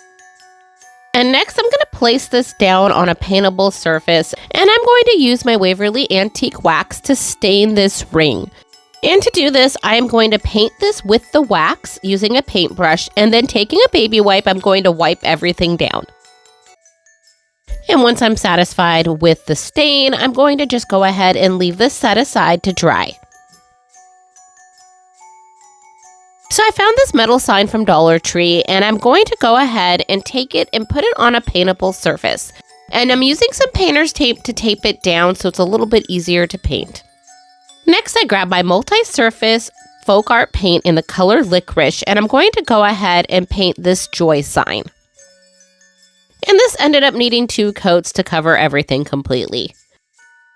And next, I'm going to place this down on a paintable surface, and I'm going to use my Waverly Antique Wax to stain this ring. And to do this, I am going to paint this with the wax using a paintbrush, and then taking a baby wipe, I'm going to wipe everything down. And once I'm satisfied with the stain, I'm going to just go ahead and leave this set aside to dry. So I found this metal sign from Dollar Tree, and I'm going to go ahead and take it and put it on a paintable surface. And I'm using some painter's tape to tape it down so it's a little bit easier to paint. Next, I grab my multi-surface folk art paint in the color Licorice, and I'm going to go ahead and paint this joy sign. And this ended up needing 2 coats to cover everything completely.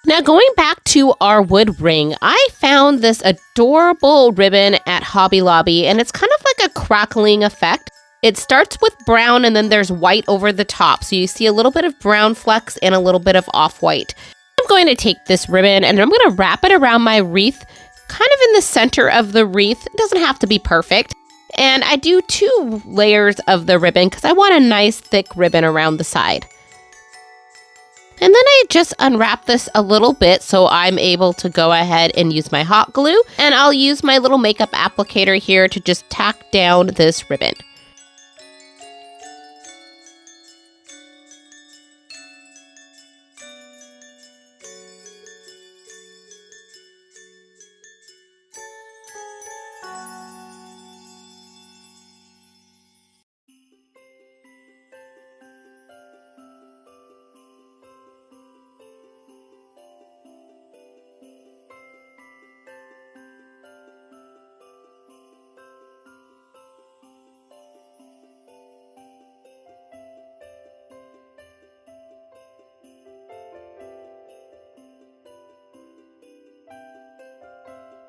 Now going back to our wood ring, I found this adorable ribbon at Hobby Lobby, and it's kind of like a crackling effect. It starts with brown and then there's white over the top. So you see a little bit of brown flecks and a little bit of off-white. I'm going to take this ribbon and I'm going to wrap it around my wreath, kind of in the center of the wreath. It doesn't have to be perfect. And I do 2 layers of the ribbon because I want a nice thick ribbon around the side. And then I just unwrap this a little bit so I'm able to go ahead and use my hot glue. And I'll use my little makeup applicator here to just tack down this ribbon.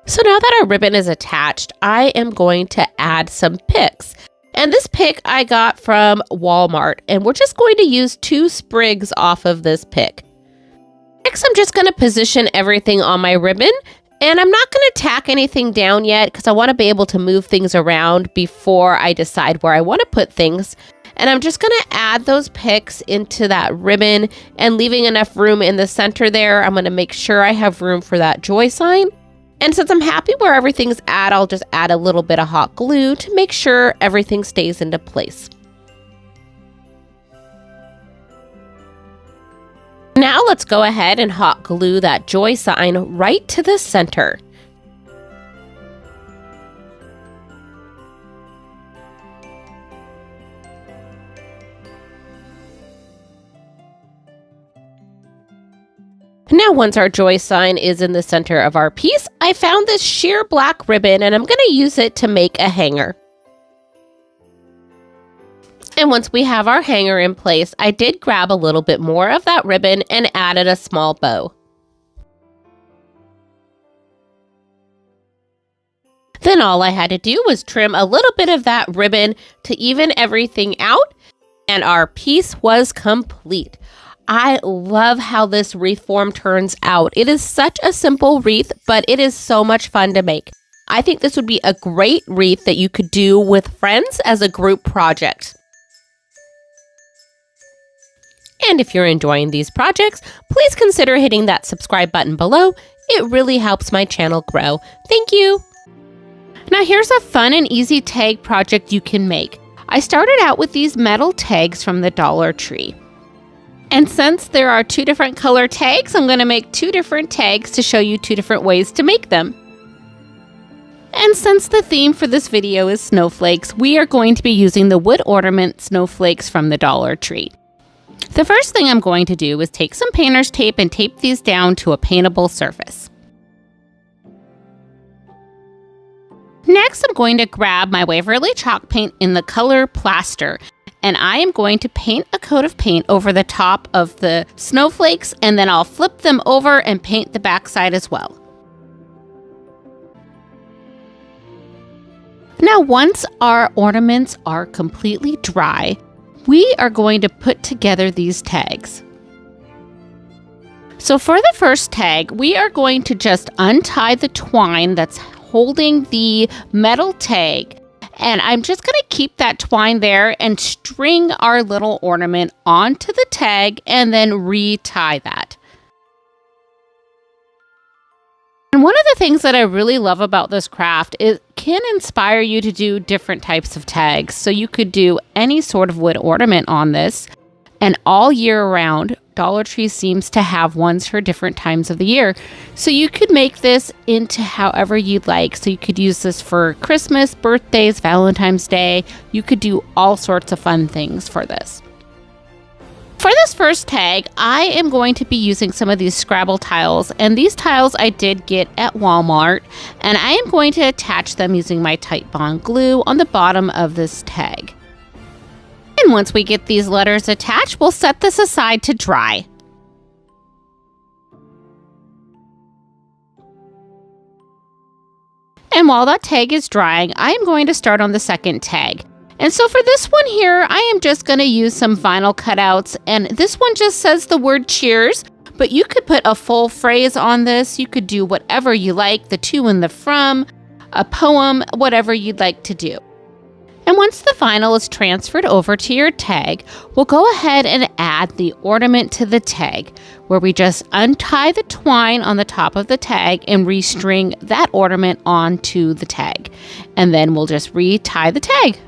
So now that our ribbon is attached, I am going to add some picks. And this pick I got from Walmart, and we're just going to use 2 sprigs off of this pick. Next, I'm just going to position everything on my ribbon, and I'm not going to tack anything down yet because I want to be able to move things around before I decide where I want to put things. And I'm just going to add those picks into that ribbon and leaving enough room in the center there. I'm going to make sure I have room for that joy sign. And since I'm happy where everything's at, I'll just add a little bit of hot glue to make sure everything stays into place. Now let's go ahead and hot glue that joy sign right to the center. Now, once our joy sign is in the center of our piece, I found this sheer black ribbon and I'm going to use it to make a hanger. And once we have our hanger in place, I did grab a little bit more of that ribbon and added a small bow. Then all I had to do was trim a little bit of that ribbon to even everything out, and our piece was complete. I love how this wreath form turns out. It is such a simple wreath, but it is so much fun to make. I think this would be a great wreath that you could do with friends as a group project. And if you're enjoying these projects, please consider hitting that subscribe button below. It really helps my channel grow. Thank you. Now here's a fun and easy tag project you can make. I started out with these metal tags from the Dollar Tree. And since there are 2 different color tags, I'm going to make 2 different tags to show you 2 different ways to make them. And since the theme for this video is snowflakes, we are going to be using the Wood Ornament snowflakes from the Dollar Tree. The first thing I'm going to do is take some painter's tape and tape these down to a paintable surface. Next, I'm going to grab my Waverly chalk paint in the color Plaster. And I am going to paint a coat of paint over the top of the snowflakes, and then I'll flip them over and paint the backside as well. Now, once our ornaments are completely dry, we are going to put together these tags. So for the first tag, we are going to just untie the twine that's holding the metal tag. And I'm just going to keep that twine there and string our little ornament onto the tag and then retie that. And one of the things that I really love about this craft is it can inspire you to do different types of tags. So you could do any sort of wood ornament on this, and all year round, Dollar Tree seems to have ones for different times of the year. So you could make this into however you'd like. So you could use this for Christmas, birthdays, Valentine's Day. You could do all sorts of fun things for this. For this first tag, I am going to be using some of these Scrabble tiles, and these tiles I did get at Walmart, and I am going to attach them using my Titebond glue on the bottom of this tag. And once we get these letters attached, we'll set this aside to dry. And while that tag is drying, I am going to start on the second tag. And so for this one here, I am just going to use some vinyl cutouts, and this one just says the word cheers, but you could put a full phrase on this. You could do whatever you like, the to and the from, a poem, whatever you'd like to do. And once the vinyl is transferred over to your tag, we'll go ahead and add the ornament to the tag, where we just untie the twine on the top of the tag and restring that ornament onto the tag. And then we'll just retie the tag.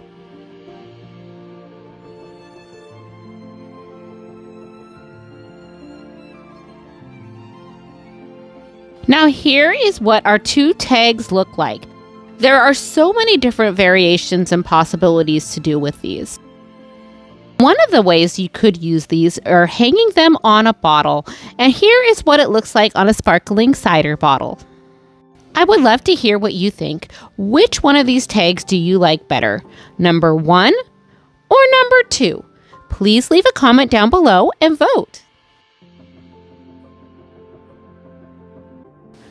Now here is what our two tags look like. There are so many different variations and possibilities to do with these. One of the ways you could use these are hanging them on a bottle, and here is what it looks like on a sparkling cider bottle. I would love to hear what you think. Which one of these tags do you like better? Number 1 or number 2? Please leave a comment down below and vote.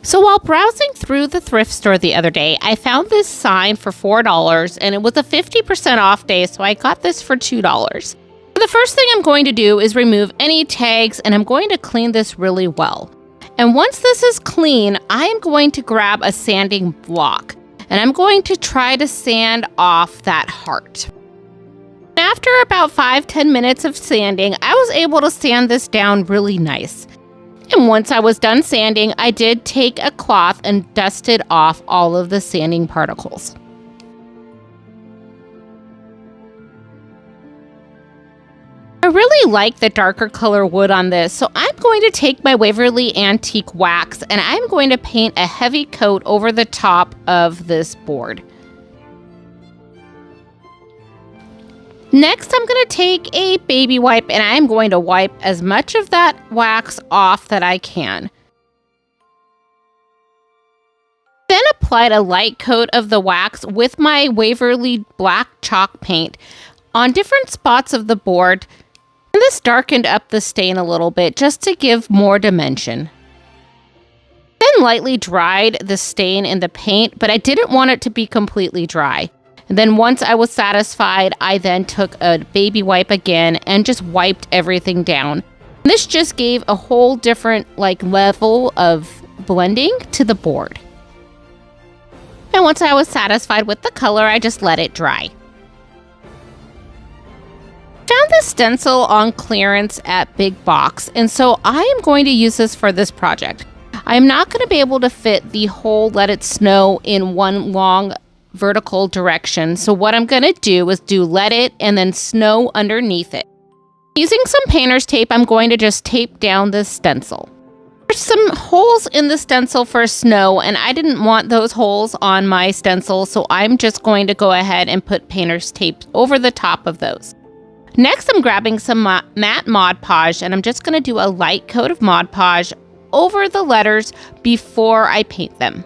So while browsing through the thrift store the other day, I found this sign for $4, and it was a 50% off day, so I got this for $2. The first thing I'm going to do is remove any tags, and I'm going to clean this really well. And once this is clean, I am going to grab a sanding block, and I'm going to try to sand off that heart. After about 5-10 minutes of sanding, I was able to sand this down really nice. And once I was done sanding, I did take a cloth and dusted off all of the sanding particles. I really like the darker color wood on this, so I'm going to take my Waverly Antique Wax and I'm going to paint a heavy coat over the top of this board. Next, I'm going to take a baby wipe and I'm going to wipe as much of that wax off that I can. Then applied a light coat of the wax with my Waverly black chalk paint on different spots of the board. And this darkened up the stain a little bit just to give more dimension. Then lightly dried the stain in the paint, but I didn't want it to be completely dry. And then once I was satisfied, I then took a baby wipe again and just wiped everything down. This just gave a whole different level of blending to the board. And once I was satisfied with the color, I just let it dry. Found this stencil on clearance at Big Box, and so I am going to use this for this project. I'm not going to be able to fit the whole Let It Snow in one long vertical direction, so what I'm going to do is do Let It and then Snow underneath it. Using some painter's tape, I'm going to just tape down this stencil. There's some holes in the stencil for snow, and I didn't want those holes on my stencil, so I'm just going to go ahead and put painter's tape over the top of those. Next, I'm grabbing some matte Mod Podge, and I'm just going to do a light coat of Mod Podge over the letters before I paint them.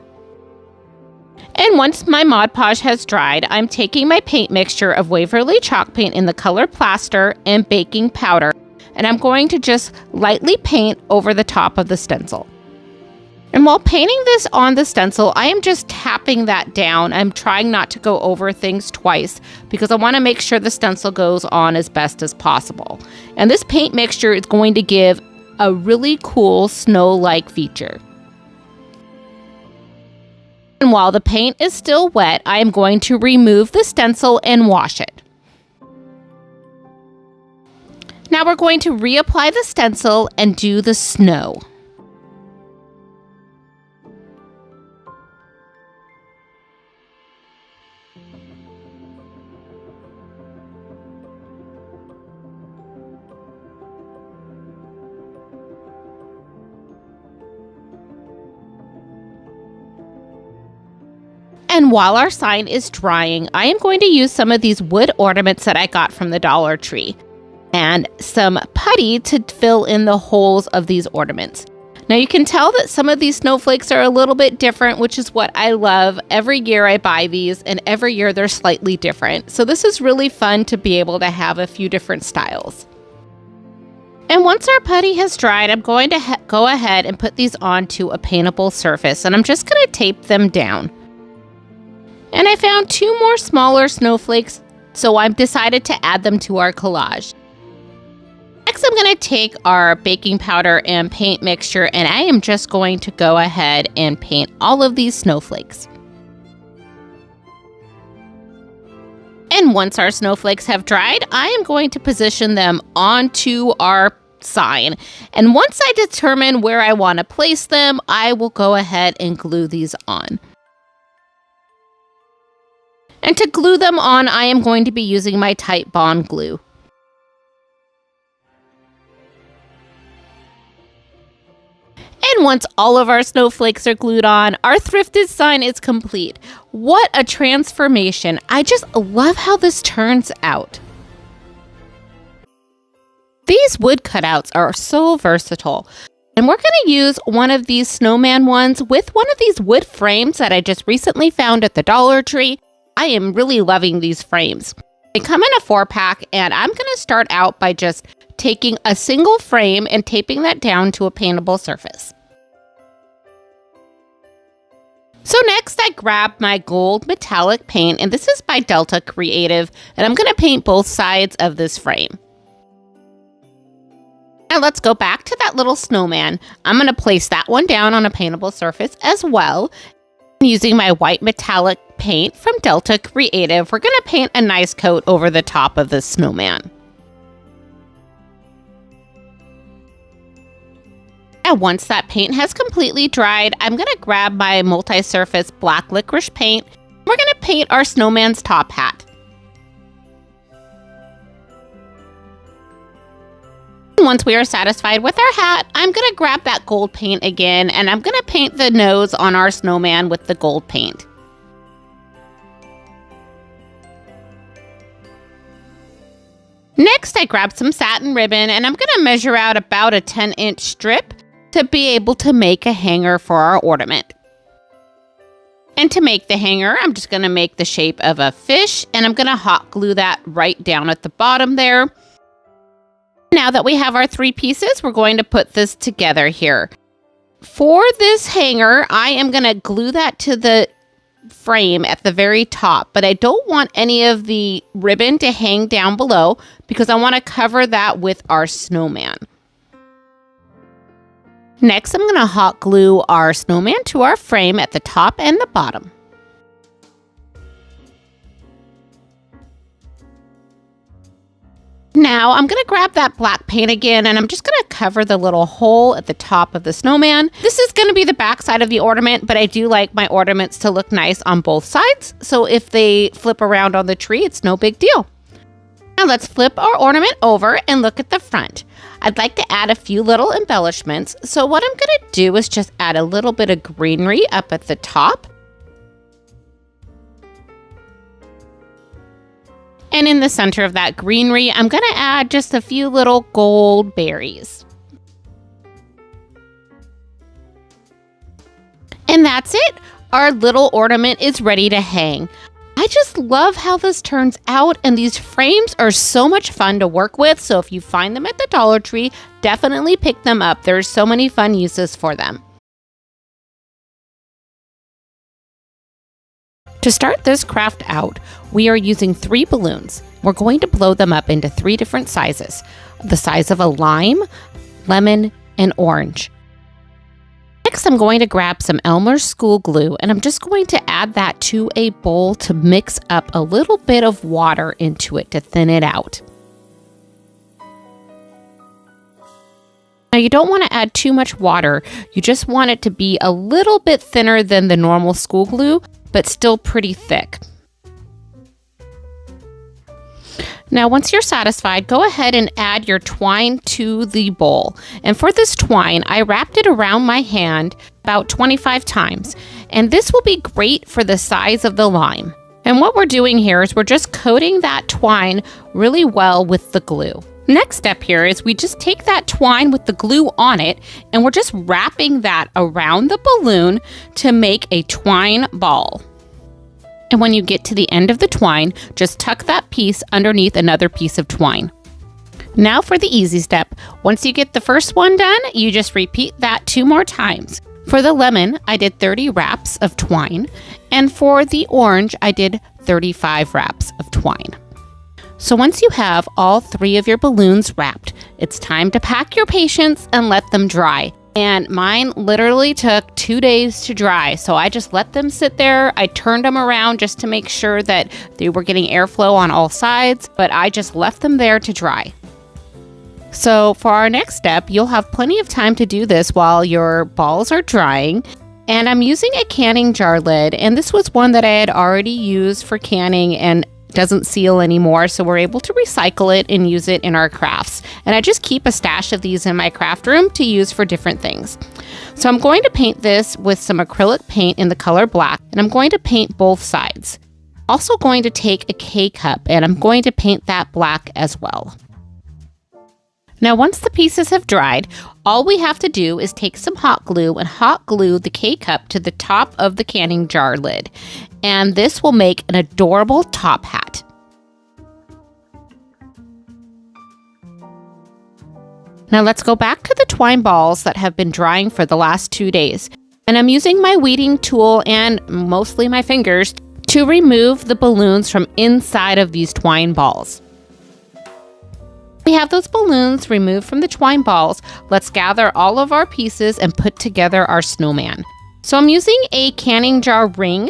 And once my Mod Podge has dried, I'm taking my paint mixture of Waverly chalk paint in the color plaster and baking powder, and I'm going to just lightly paint over the top of the stencil. And while painting this on the stencil, I am just tapping that down. I'm trying not to go over things twice because I want to make sure the stencil goes on as best as possible. And this paint mixture is going to give a really cool snow-like feature. And while the paint is still wet, I am going to remove the stencil and wash it. Now we're going to reapply the stencil and do the snow. And while our sign is drying, I am going to use some of these wood ornaments that I got from the Dollar Tree and some putty to fill in the holes of these ornaments. Now you can tell that some of these snowflakes are a little bit different, which is what I love. Every year I buy these and every year they're slightly different. So this is really fun to be able to have a few different styles. And once our putty has dried, I'm going to go ahead and put these onto a paintable surface, and I'm just going to tape them down. And I found 2 more smaller snowflakes, so I've decided to add them to our collage. Next, I'm going to take our baking powder and paint mixture, and I am just going to go ahead and paint all of these snowflakes. And once our snowflakes have dried, I am going to position them onto our sign. And once I determine where I want to place them, I will go ahead and glue these on. And to glue them on, I am going to be using my Titebond glue. And once all of our snowflakes are glued on, our thrifted sign is complete. What a transformation. I just love how this turns out. These wood cutouts are so versatile. And we're going to use one of these snowman ones with one of these wood frames that I just recently found at the Dollar Tree. I am really loving these frames. They come in a 4-pack, and I'm going to start out by just taking a single frame and taping that down to a paintable surface. So next I grab my gold metallic paint, and this is by Delta Creative, and I'm going to paint both sides of this frame. Now let's go back to that little snowman. I'm going to place that one down on a paintable surface as well. Using my white metallic paint from Delta Creative, we're going to paint a nice coat over the top of this snowman. And once that paint has completely dried, I'm going to grab my multi-surface black licorice paint. We're going to paint our snowman's top hat. Once we are satisfied with our hat, I'm going to grab that gold paint again, and I'm going to paint the nose on our snowman with the gold paint. Next, I grabbed some satin ribbon, and I'm going to measure out about a 10-inch strip to be able to make a hanger for our ornament. And to make the hanger, I'm just going to make the shape of a fish, and I'm going to hot glue that right down at the bottom there. Now that we have our 3 pieces, we're going to put this together here. For this hanger, I am going to glue that to the frame at the very top, but I don't want any of the ribbon to hang down below because I want to cover that with our snowman. Next, I'm going to hot glue our snowman to our frame at the top and the bottom. Now I'm going to grab that black paint again, and I'm just going to cover the little hole at the top of the snowman. This is going to be the back side of the ornament, but I do like my ornaments to look nice on both sides. So if they flip around on the tree, it's no big deal. Now let's flip our ornament over and look at the front. I'd like to add a few little embellishments. So what I'm going to do is just add a little bit of greenery up at the top. And in the center of that greenery, I'm going to add just a few little gold berries. And that's it. Our little ornament is ready to hang. I just love how this turns out, and these frames are so much fun to work with. So if you find them at the Dollar Tree, definitely pick them up. There's so many fun uses for them. To start this craft out, we are using 3 balloons. We're going to blow them up into 3 different sizes, the size of a lime, lemon, and orange. Next, I'm going to grab some Elmer's school glue, and I'm just going to add that to a bowl to mix up a little bit of water into it to thin it out. Now, you don't want to add too much water. You just want it to be a little bit thinner than the normal school glue, but still pretty thick. Now, once you're satisfied, go ahead and add your twine to the bowl. And for this twine, I wrapped it around my hand about 25 times. And this will be great for the size of the lime. And what we're doing here is we're just coating that twine really well with the glue. Next step here is we just take that twine with the glue on it and we're just wrapping that around the balloon to make a twine ball. And when you get to the end of the twine, just tuck that piece underneath another piece of twine. Now for the easy step. Once you get the first one done, you just repeat that 2 more times. For the lemon, I did 30 wraps of twine, and for the orange, I did 35 wraps of twine. So once you have all 3 of your balloons wrapped, it's time to pack your patience and let them dry. And mine literally took 2 days to dry, so I just let them sit there. I turned them around just to make sure that they were getting airflow on all sides, but I just left them there to dry. So for our next step, you'll have plenty of time to do this while your balls are drying. And I'm using a canning jar lid, and this was one that I had already used for canning and doesn't seal anymore, so we're able to recycle it and use it in our crafts. And I just keep a stash of these in my craft room to use for different things. So I'm going to paint this with some acrylic paint in the color black, and I'm going to paint both sides. Also going to take a K-cup, and I'm going to paint that black as well. Now, once the pieces have dried, all we have to do is take some hot glue and hot glue the K-cup to the top of the canning jar lid. And this will make an adorable top hat. Now let's go back to the twine balls that have been drying for the last 2 days. And I'm using my weeding tool and mostly my fingers to remove the balloons from inside of these twine balls. We have those balloons removed from the twine balls. Let's gather all of our pieces and put together our snowman. So I'm using a canning jar ring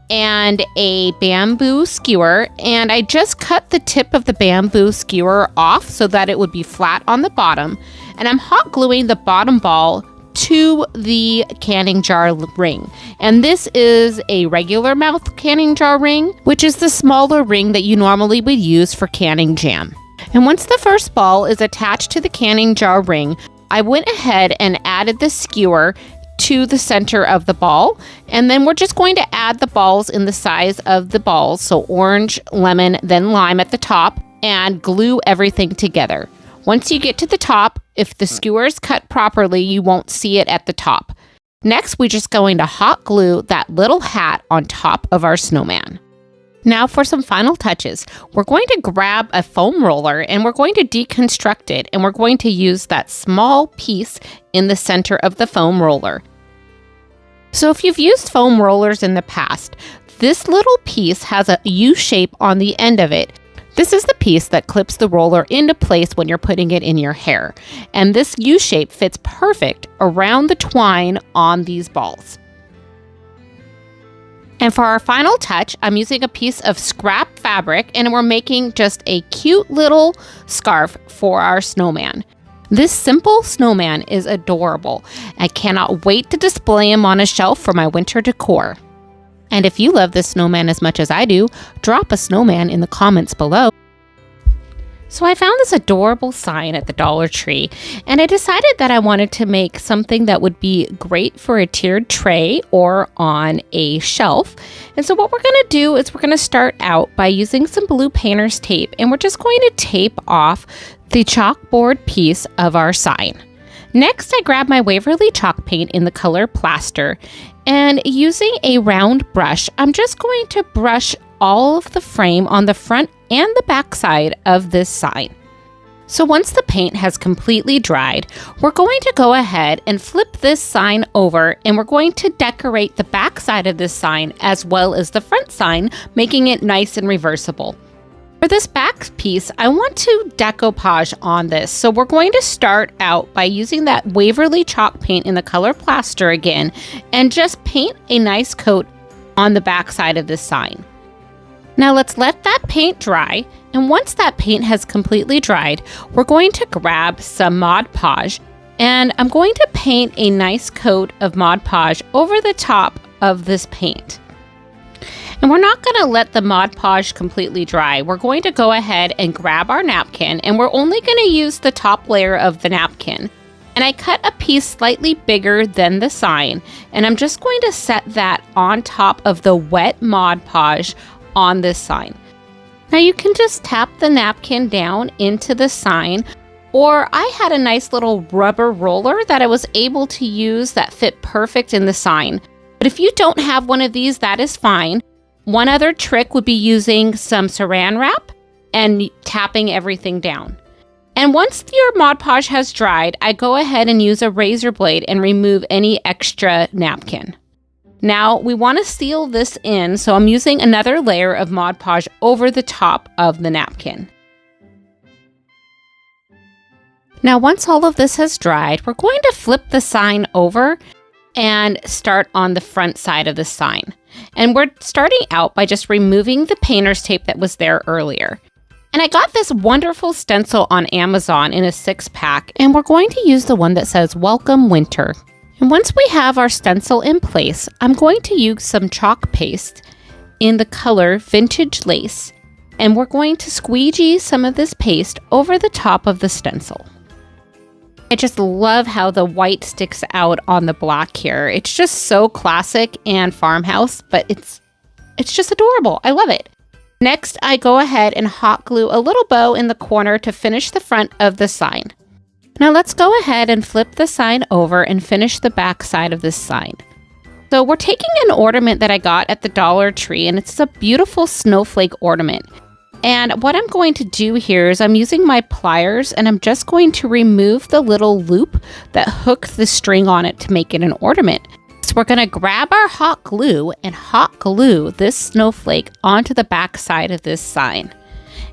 and a bamboo skewer, and I just cut the tip of the bamboo skewer off so that it would be flat on the bottom. And I'm hot gluing the bottom ball to the canning jar ring. And this is a regular mouth canning jar ring, which is the smaller ring that you normally would use for canning jam. And once the first ball is attached to the canning jar ring, I went ahead and added the skewer to the center of the ball. And then we're just going to add the balls in the size of the balls. So orange, lemon, then lime at the top, and glue everything together. Once you get to the top, if the skewer is cut properly, you won't see it at the top. Next, we're just going to hot glue that little hat on top of our snowman. Now for some final touches, we're going to grab a foam roller and we're going to deconstruct it, and we're going to use that small piece in the center of the foam roller. So if you've used foam rollers in the past, this little piece has a U shape on the end of it. This is the piece that clips the roller into place when you're putting it in your hair. And this U shape fits perfect around the twine on these balls. And for our final touch, I'm using a piece of scrap fabric, and we're making just a cute little scarf for our snowman. This simple snowman is adorable. I cannot wait to display him on a shelf for my winter decor. And if you love this snowman as much as I do, drop a snowman in the comments below. So I found this adorable sign at the Dollar Tree, and I decided that I wanted to make something that would be great for a tiered tray or on a shelf. And so what we're going to do is we're going to start out by using some blue painter's tape, and we're just going to tape off the chalkboard piece of our sign. Next, I grab my Waverly chalk paint in the color plaster, and using a round brush, I'm just going to brush all of the frame on the front and the back side of this sign. So once the paint has completely dried, we're going to go ahead and flip this sign over, and we're going to decorate the back side of this sign as well as the front sign, making it nice and reversible. For this back piece, I want to decoupage on this. So we're going to start out by using that Waverly chalk paint in the color plaster again, and just paint a nice coat on the back side of this sign. Now let's let that paint dry, and once that paint has completely dried, we're going to grab some Mod Podge, and I'm going to paint a nice coat of Mod Podge over the top of this paint. And we're not going to let the Mod Podge completely dry. We're going to go ahead and grab our napkin, and we're only going to use the top layer of the napkin. And I cut a piece slightly bigger than the sign, and I'm just going to set that on top of the wet Mod Podge on this sign. Now you can just tap the napkin down into the sign, or I had a nice little rubber roller that I was able to use that fit perfect in the sign. But if you don't have one of these, that is fine. One other trick would be using some saran wrap and tapping everything down. And once your Mod Podge has dried, I go ahead and use a razor blade and remove any extra napkin. Now we want to seal this in, so I'm using another layer of Mod Podge over the top of the napkin. Now once all of this has dried, we're going to flip the sign over and start on the front side of the sign. And we're starting out by just removing the painter's tape that was there earlier. And I got this wonderful stencil on Amazon in a 6-pack, and we're going to use the one that says Welcome Winter. And once we have our stencil in place, I'm going to use some chalk paste in the color Vintage Lace, and we're going to squeegee some of this paste over the top of the stencil. I just love how the white sticks out on the black here. It's just so classic and farmhouse, but it's just adorable. I love it. Next, I go ahead and hot glue a little bow in the corner to finish the front of the sign. Now let's go ahead and flip the sign over and finish the back side of this sign. So we're taking an ornament that I got at the Dollar Tree, and it's a beautiful snowflake ornament. And what I'm going to do here is I'm using my pliers, and I'm just going to remove the little loop that hooked the string on it to make it an ornament. So we're going to grab our hot glue and hot glue this snowflake onto the back side of this sign.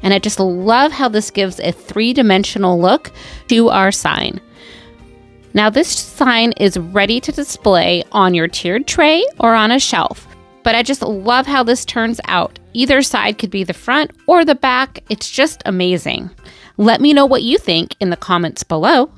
And I just love how this gives a 3-dimensional look to our sign. Now this sign is ready to display on your tiered tray or on a shelf. But I just love how this turns out. Either side could be the front or the back. It's just amazing. Let me know what you think in the comments below.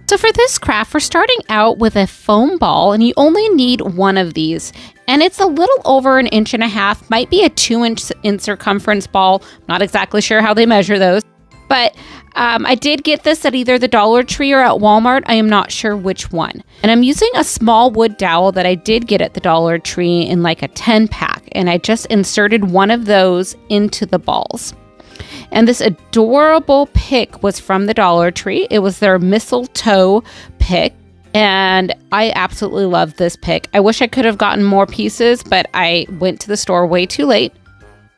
So for this craft, we're starting out with a foam ball, and you only need one of these. And it's a little over 1.5 inches, might be a 2-inch in circumference ball. Not exactly sure how they measure those. But I did get this at either the Dollar Tree or at Walmart. I am not sure which one. And I'm using a small wood dowel that I did get at the Dollar Tree in like a 10-pack. And I just inserted one of those into the balls. And this adorable pick was from the Dollar Tree. It was their mistletoe pick. And I absolutely love this pick. I wish I could have gotten more pieces, but I went to the store way too late.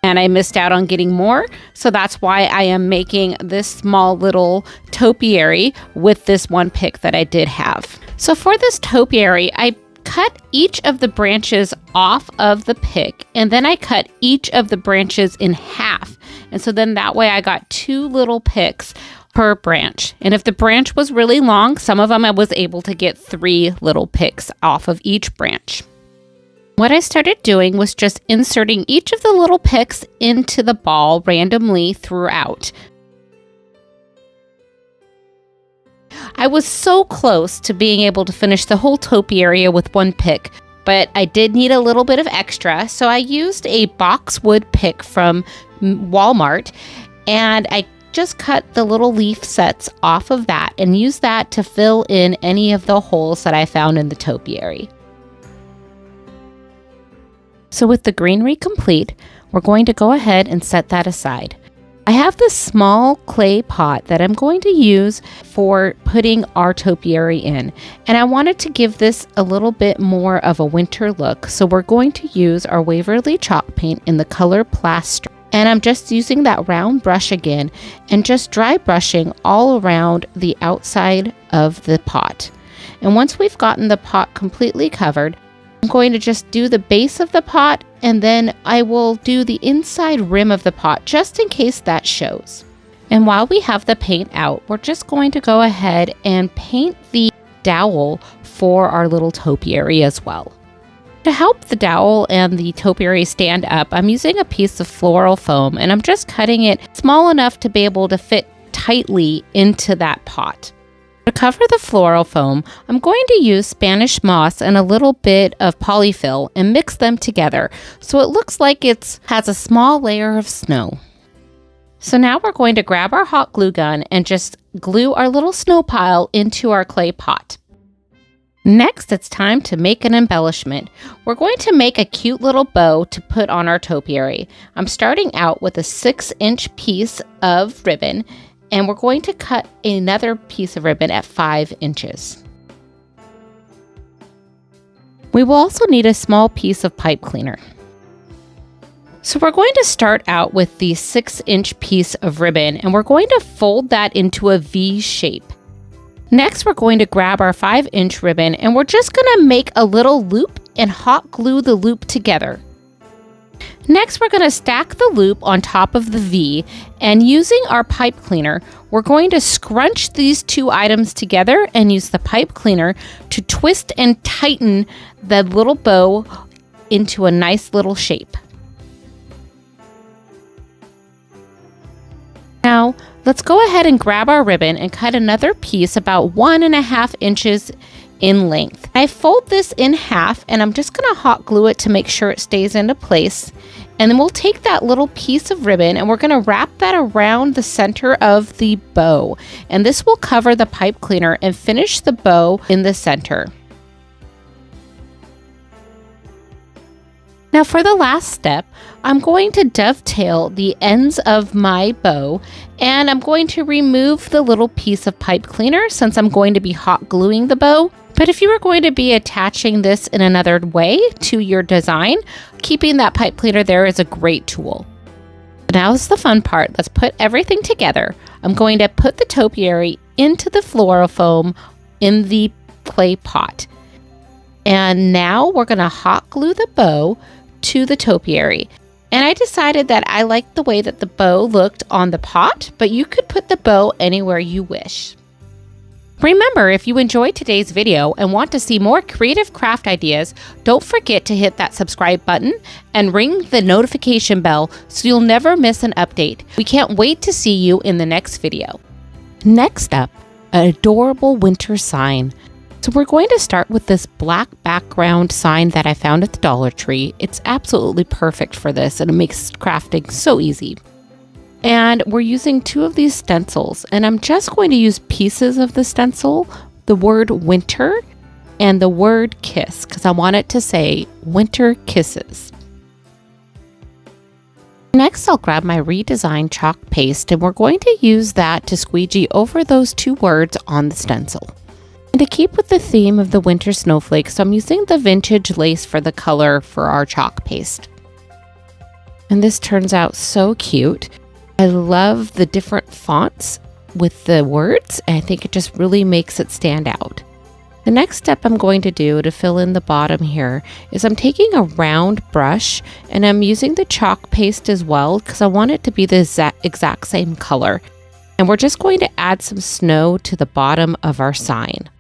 And I missed out on getting more, so that's why I am making this small little topiary with this one pick that I did have. So for this topiary, I cut each of the branches off of the pick, and then I cut each of the branches in half. And so then that way I got 2 little picks per branch. And if the branch was really long, some of them I was able to get 3 little picks off of each branch. What I started doing was just inserting each of the little picks into the ball randomly throughout. I was so close to being able to finish the whole topiary with one pick, but I did need a little bit of extra, so I used a boxwood pick from Walmart, and I just cut the little leaf sets off of that and used that to fill in any of the holes that I found in the topiary. So with the greenery complete, we're going to go ahead and set that aside. I have this small clay pot that I'm going to use for putting our topiary in, and I wanted to give this a little bit more of a winter look, so we're going to use our Waverly chalk paint in the color Plaster. And I'm just using that round brush again and just dry brushing all around the outside of the pot. And once we've gotten the pot completely covered, I'm going to just do the base of the pot, and then I will do the inside rim of the pot just in case that shows. And while we have the paint out, we're just going to go ahead and paint the dowel for our little topiary as well. To help the dowel and the topiary stand up, I'm using a piece of floral foam, and I'm just cutting it small enough to be able to fit tightly into that pot. To cover the floral foam, I'm going to use Spanish moss and a little bit of polyfill and mix them together so it looks like it has a small layer of snow. So now we're going to grab our hot glue gun and just glue our little snow pile into our clay pot. Next, it's time to make an embellishment. We're going to make a cute little bow to put on our topiary. I'm starting out with a 6-inch piece of ribbon, and we're going to cut another piece of ribbon at 5 inches. We will also need a small piece of pipe cleaner. So we're going to start out with the 6-inch piece of ribbon, and we're going to fold that into a V shape. Next, we're going to grab our 5-inch ribbon, and we're just going to make a little loop and hot glue the loop together. Next, we're going to stack the loop on top of the V, and using our pipe cleaner, we're going to scrunch these two items together and use the pipe cleaner to twist and tighten the little bow into a nice little shape. Now, let's go ahead and grab our ribbon and cut another piece about 1.5 inches in length. I fold this in half, and I'm just going to hot glue it to make sure it stays into place. And then we'll take that little piece of ribbon and we're going to wrap that around the center of the bow. And this will cover the pipe cleaner and finish the bow in the center. Now for the last step, I'm going to dovetail the ends of my bow, and I'm going to remove the little piece of pipe cleaner since I'm going to be hot gluing the bow. But if you were going to be attaching this in another way to your design, keeping that pipe cleaner there is a great tool. Now is the fun part. Let's put everything together. I'm going to put the topiary into the floral foam in the clay pot. And now we're going to hot glue the bow to the topiary. And I decided that I liked the way that the bow looked on the pot, but you could put the bow anywhere you wish. Remember, if you enjoyed today's video and want to see more creative craft ideas, don't forget to hit that subscribe button and ring the notification bell so you'll never miss an update. We can't wait to see you in the next video. Next up, an adorable winter sign. So we're going to start with this black background sign that I found at the Dollar Tree. It's absolutely perfect for this, and it makes crafting so easy. And we're using 2 of these stencils, and I'm just going to use pieces of the stencil, the word winter and the word kiss, because I want it to say winter kisses. Next, I'll grab my redesigned chalk paste, and we're going to use that to squeegee over those 2 words on the stencil. And to keep with the theme of the winter snowflakes, I'm using the vintage lace for the color for our chalk paste. And this turns out so cute. I love the different fonts with the words, and I think it just really makes it stand out. The next step I'm going to do to fill in the bottom here is I'm taking a round brush and I'm using the chalk paste as well because I want it to be the exact same color. And we're just going to add some snow to the bottom of our sign.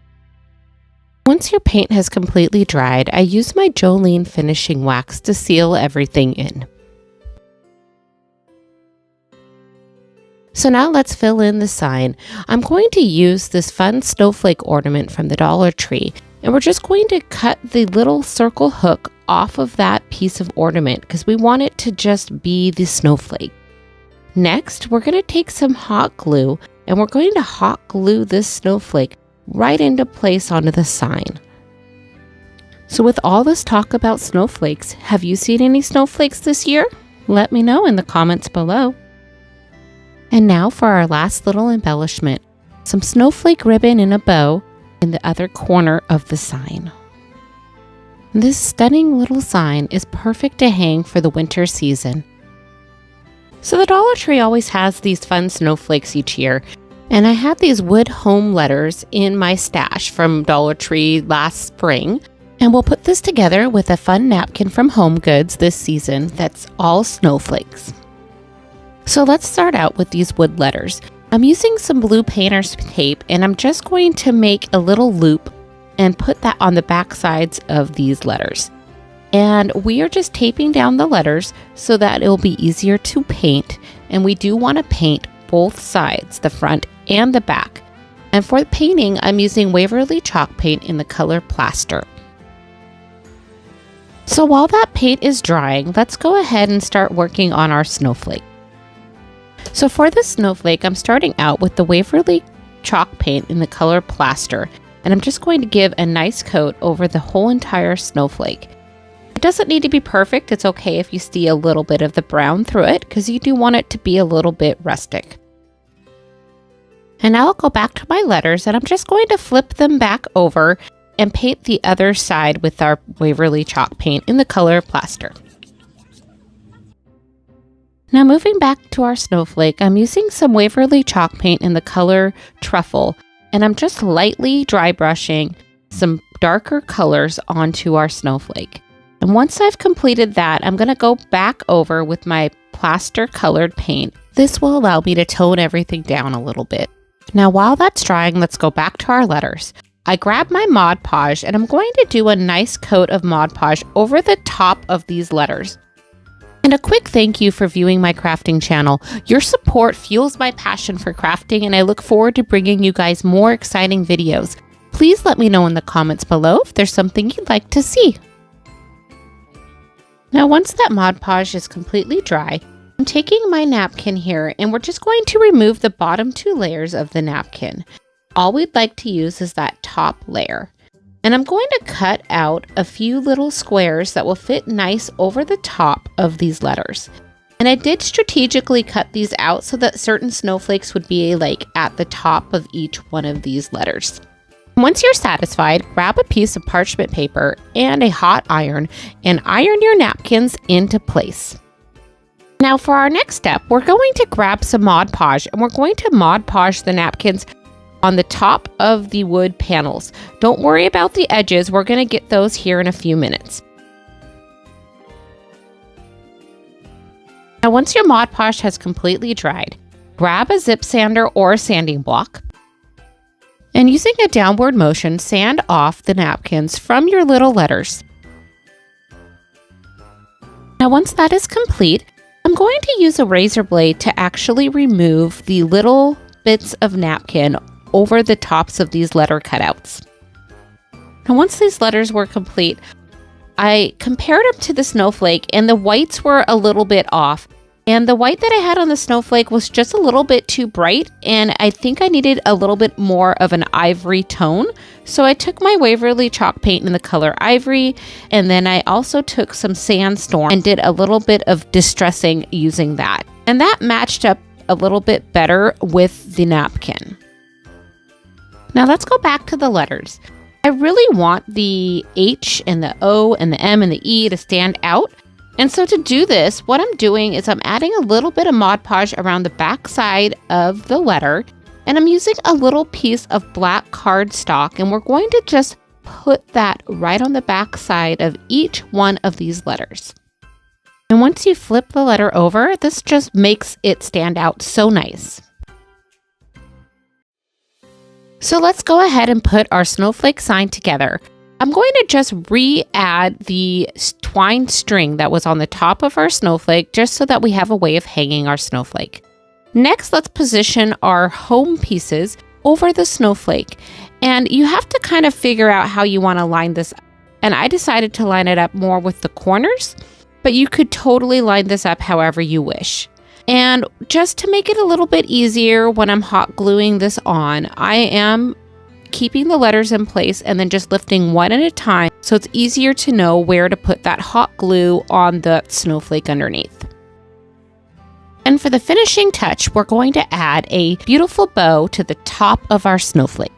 Once your paint has completely dried, I use my Jolene finishing wax to seal everything in. So now let's fill in the sign. I'm going to use this fun snowflake ornament from the Dollar Tree, and we're just going to cut the little circle hook off of that piece of ornament because we want it to just be the snowflake. Next, we're going to take some hot glue, and we're going to hot glue this snowflake right into place onto the sign. So with all this talk about snowflakes, have you seen any snowflakes this year? Let me know in the comments below. And now for our last little embellishment, some snowflake ribbon in a bow in the other corner of the sign. This stunning little sign is perfect to hang for the winter season. So the Dollar Tree always has these fun snowflakes each year, and I had these wood home letters in my stash from Dollar Tree last spring. And we'll put this together with a fun napkin from Home Goods this season that's all snowflakes. So let's start out with these wood letters. I'm using some blue painter's tape, and I'm just going to make a little loop and put that on the back sides of these letters. And we are just taping down the letters so that it will be easier to paint. And we do want to paint both sides, the front and the back. And for the painting, I'm using Waverly chalk paint in the color Plaster. So while that paint is drying, let's go ahead and start working on our snowflake. So for this snowflake, I'm starting out with the Waverly chalk paint in the color Plaster, and I'm just going to give a nice coat over the whole entire snowflake. It doesn't need to be perfect. It's okay if you see a little bit of the brown through it, because you do want it to be a little bit rustic. And now I'll go back to my letters, and I'm just going to flip them back over and paint the other side with our Waverly chalk paint in the color Plaster. Now moving back to our snowflake, I'm using some Waverly chalk paint in the color Truffle, and I'm just lightly dry brushing some darker colors onto our snowflake. And once I've completed that, I'm going to go back over with my Plaster colored paint. This will allow me to tone everything down a little bit. Now while that's drying, let's go back to our letters. I grab my Mod Podge, and I'm going to do a nice coat of Mod Podge over the top of these letters. And a quick thank you for viewing my crafting channel. Your support fuels my passion for crafting, and I look forward to bringing you guys more exciting videos. Please let me know in the comments below if there's something you'd like to see. Now once that Mod Podge is completely dry, I'm taking my napkin here, and we're just going to remove the bottom 2 layers of the napkin. All we'd like to use is that top layer. And I'm going to cut out a few little squares that will fit nice over the top of these letters. And I did strategically cut these out so that certain snowflakes would be like at the top of each one of these letters. Once you're satisfied, grab a piece of parchment paper and a hot iron and iron your napkins into place. Now for our next step, we're going to grab some Mod Podge, and we're going to Mod Podge the napkins on the top of the wood panels. Don't worry about the edges. We're going to get those here in a few minutes. Now once your Mod Podge has completely dried, grab a zip sander or a sanding block, and using a downward motion, sand off the napkins from your little letters. Now once that is complete, I'm going to use a razor blade to actually remove the little bits of napkin over the tops of these letter cutouts. And once these letters were complete, I compared them to the snowflake, and the whites were a little bit off. And the white that I had on the snowflake was just a little bit too bright, and I think I needed a little bit more of an ivory tone. So I took my Waverly chalk paint in the color Ivory, and then I also took some Sandstorm and did a little bit of distressing using that. And that matched up a little bit better with the napkin. Now let's go back to the letters. I really want the H and the O and the M and the E to stand out. And so to do this, what I'm doing is I'm adding a little bit of Mod Podge around the back side of the letter, and I'm using a little piece of black cardstock, and we're going to just put that right on the back side of each one of these letters. And once you flip the letter over, this just makes it stand out so nice. So let's go ahead and put our snowflake sign together. I'm going to just re-add the twine string that was on the top of our snowflake, just so that we have a way of hanging our snowflake. Next, let's position our home pieces over the snowflake. And you have to kind of figure out how you want to line this up. And I decided to line it up more with the corners, but you could totally line this up however you wish. And just to make it a little bit easier when I'm hot gluing this on, I am keeping the letters in place and then just lifting one at a time, so it's easier to know where to put that hot glue on the snowflake underneath. And for the finishing touch, we're going to add a beautiful bow to the top of our snowflake.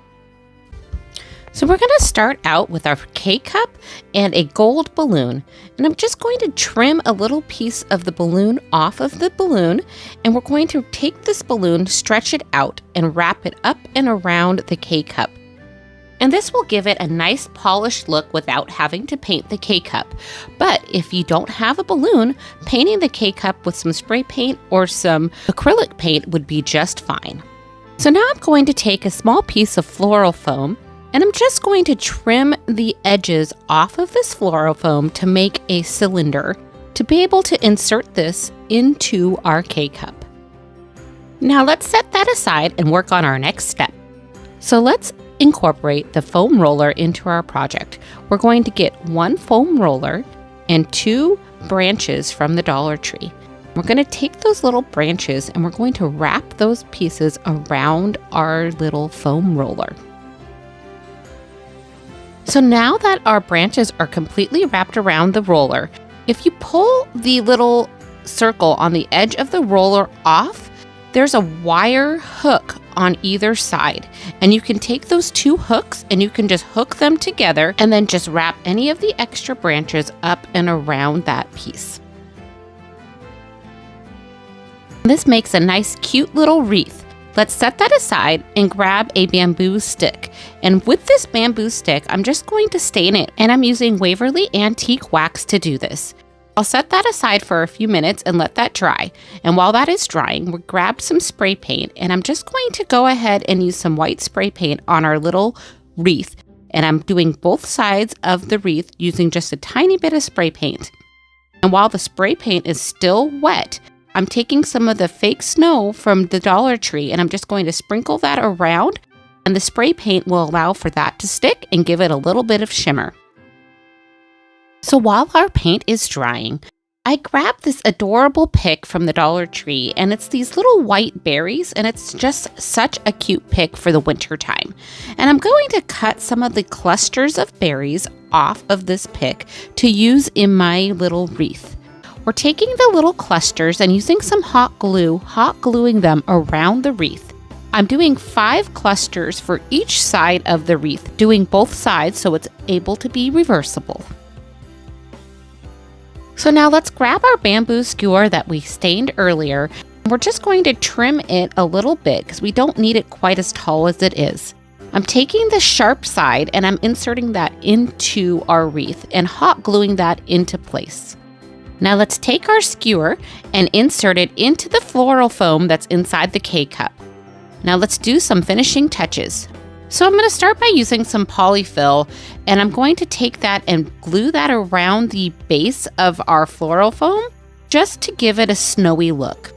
So we're going to start out with our K-cup and a gold balloon. And I'm just going to trim a little piece of the balloon off of the balloon. And we're going to take this balloon, stretch it out, and wrap it up and around the K-cup. And this will give it a nice polished look without having to paint the K-cup. But if you don't have a balloon, painting the K-cup with some spray paint or some acrylic paint would be just fine. So now I'm going to take a small piece of floral foam, and I'm just going to trim the edges off of this floral foam to make a cylinder to be able to insert this into our K-cup. Now let's set that aside and work on our next step. So let's incorporate the foam roller into our project. We're going to get one foam roller and 2 branches from the Dollar Tree. We're going to take those little branches and we're going to wrap those pieces around our little foam roller. So now that our branches are completely wrapped around the roller, if you pull the little circle on the edge of the roller off, there's a wire hook on either side. And you can take those two hooks and you can just hook them together and then just wrap any of the extra branches up and around that piece. This makes a nice cute little wreath. Let's set that aside and grab a bamboo stick. And with this bamboo stick, I'm just going to stain it, and I'm using Waverly Antique Wax to do this. I'll set that aside for a few minutes and let that dry. And while that is drying, we'll grab some spray paint, and I'm just going to go ahead and use some white spray paint on our little wreath. And I'm doing both sides of the wreath using just a tiny bit of spray paint. And while the spray paint is still wet, I'm taking some of the fake snow from the Dollar Tree and I'm just going to sprinkle that around, and the spray paint will allow for that to stick and give it a little bit of shimmer. So while our paint is drying, I grabbed this adorable pick from the Dollar Tree, and it's these little white berries, and it's just such a cute pick for the winter time. And I'm going to cut some of the clusters of berries off of this pick to use in my little wreath. We're taking the little clusters and using some hot gluing them around the wreath. I'm doing 5 clusters for each side of the wreath, doing both sides so it's able to be reversible. So now let's grab our bamboo skewer that we stained earlier. We're just going to trim it a little bit because we don't need it quite as tall as it is. I'm taking the sharp side and I'm inserting that into our wreath and hot gluing that into place. Now let's take our skewer and insert it into the floral foam that's inside the K-cup. Now let's do some finishing touches. So I'm going to start by using some polyfill, and I'm going to take that and glue that around the base of our floral foam just to give it a snowy look.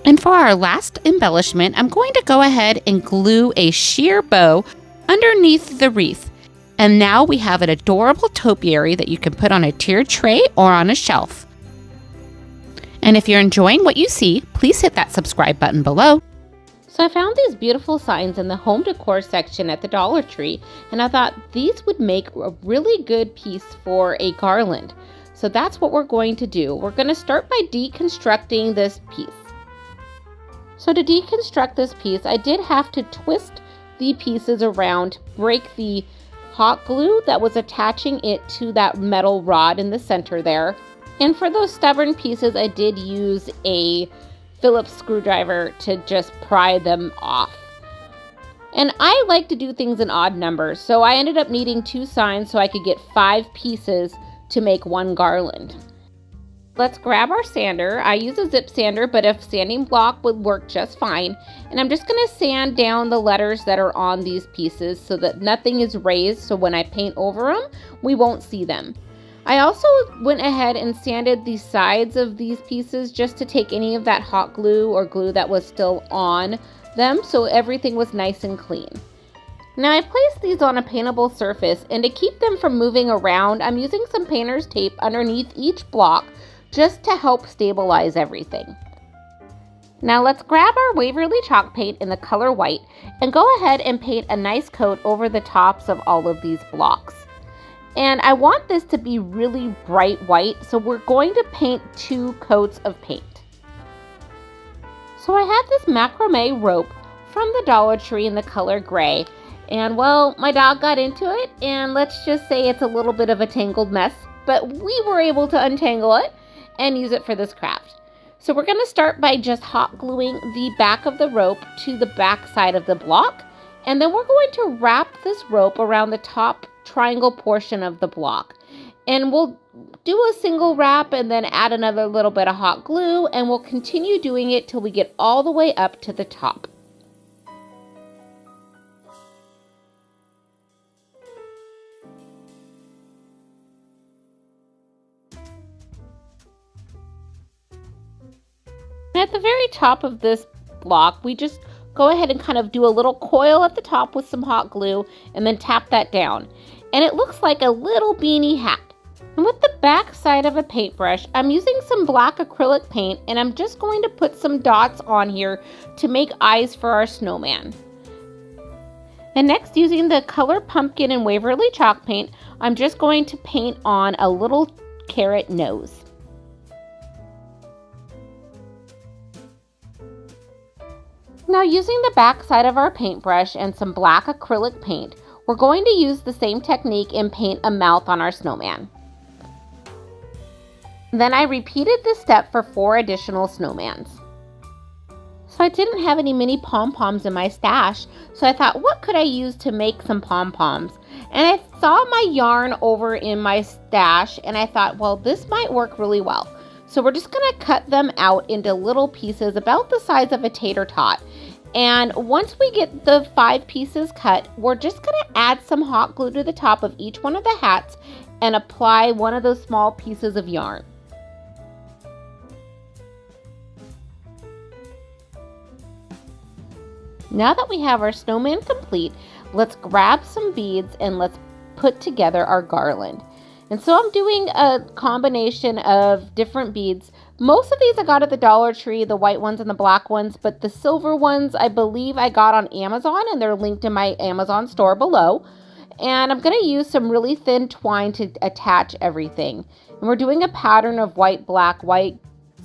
And for our last embellishment, I'm going to go ahead and glue a sheer bow underneath the wreath. And now we have an adorable topiary that you can put on a tiered tray or on a shelf. And if you're enjoying what you see, please hit that subscribe button below. So I found these beautiful signs in the home decor section at the Dollar Tree, and I thought these would make a really good piece for a garland. So that's what we're going to do. We're going to start by deconstructing this piece. So to deconstruct this piece, I did have to twist the pieces around, break the hot glue that was attaching it to that metal rod in the center there. And for those stubborn pieces, I did use a Phillips screwdriver to just pry them off. And I like to do things in odd numbers, so I ended up needing 2 signs so I could get 5 pieces to make 1 garland. Let's grab our sander. I use a zip sander, but a sanding block would work just fine. And I'm just going to sand down the letters that are on these pieces so that nothing is raised, so when I paint over them, we won't see them. I also went ahead and sanded the sides of these pieces just to take any of that hot glue or glue that was still on them so everything was nice and clean. Now I placed these on a paintable surface, and to keep them from moving around, I'm using some painter's tape underneath each block just to help stabilize everything. Now let's grab our Waverly chalk paint in the color white and go ahead and paint a nice coat over the tops of all of these blocks. And I want this to be really bright white, so we're going to paint 2 coats of paint. So I had this macrame rope from the Dollar Tree in the color gray, and well, my dog got into it, and let's just say it's a little bit of a tangled mess, but we were able to untangle it and use it for this craft. So we're going to start by just hot gluing the back of the rope to the back side of the block, and then we're going to wrap this rope around the top triangle portion of the block. And we'll do a single wrap and then add another little bit of hot glue, and we'll continue doing it till we get all the way up to the top. At the very top of this block, we just go ahead and kind of do a little coil at the top with some hot glue and then tap that down. And it looks like a little beanie hat. And with the back side of a paintbrush, I'm using some black acrylic paint, and I'm just going to put some dots on here to make eyes for our snowman. And next, using the color pumpkin and Waverly chalk paint, I'm just going to paint on a little carrot nose. Now, using the back side of our paintbrush and some black acrylic paint, we're going to use the same technique and paint a mouth on our snowman. Then I repeated this step for 4 additional snowmans. So I didn't have any mini pom-poms in my stash, so I thought, what could I use to make some pom-poms? And I saw my yarn over in my stash, and I thought, well, this might work really well. So we're just gonna cut them out into little pieces about the size of a tater tot. And once we get the 5 pieces cut, we're just gonna add some hot glue to the top of each one of the hats and apply one of those small pieces of yarn. Now that we have our snowman complete, let's grab some beads and let's put together our garland. And so I'm doing a combination of different beads. Most of these I got at the Dollar Tree, the white ones and the black ones, but the silver ones I believe I got on Amazon, and they're linked in my Amazon store below. And I'm going to use some really thin twine to attach everything. And we're doing a pattern of white, black, white,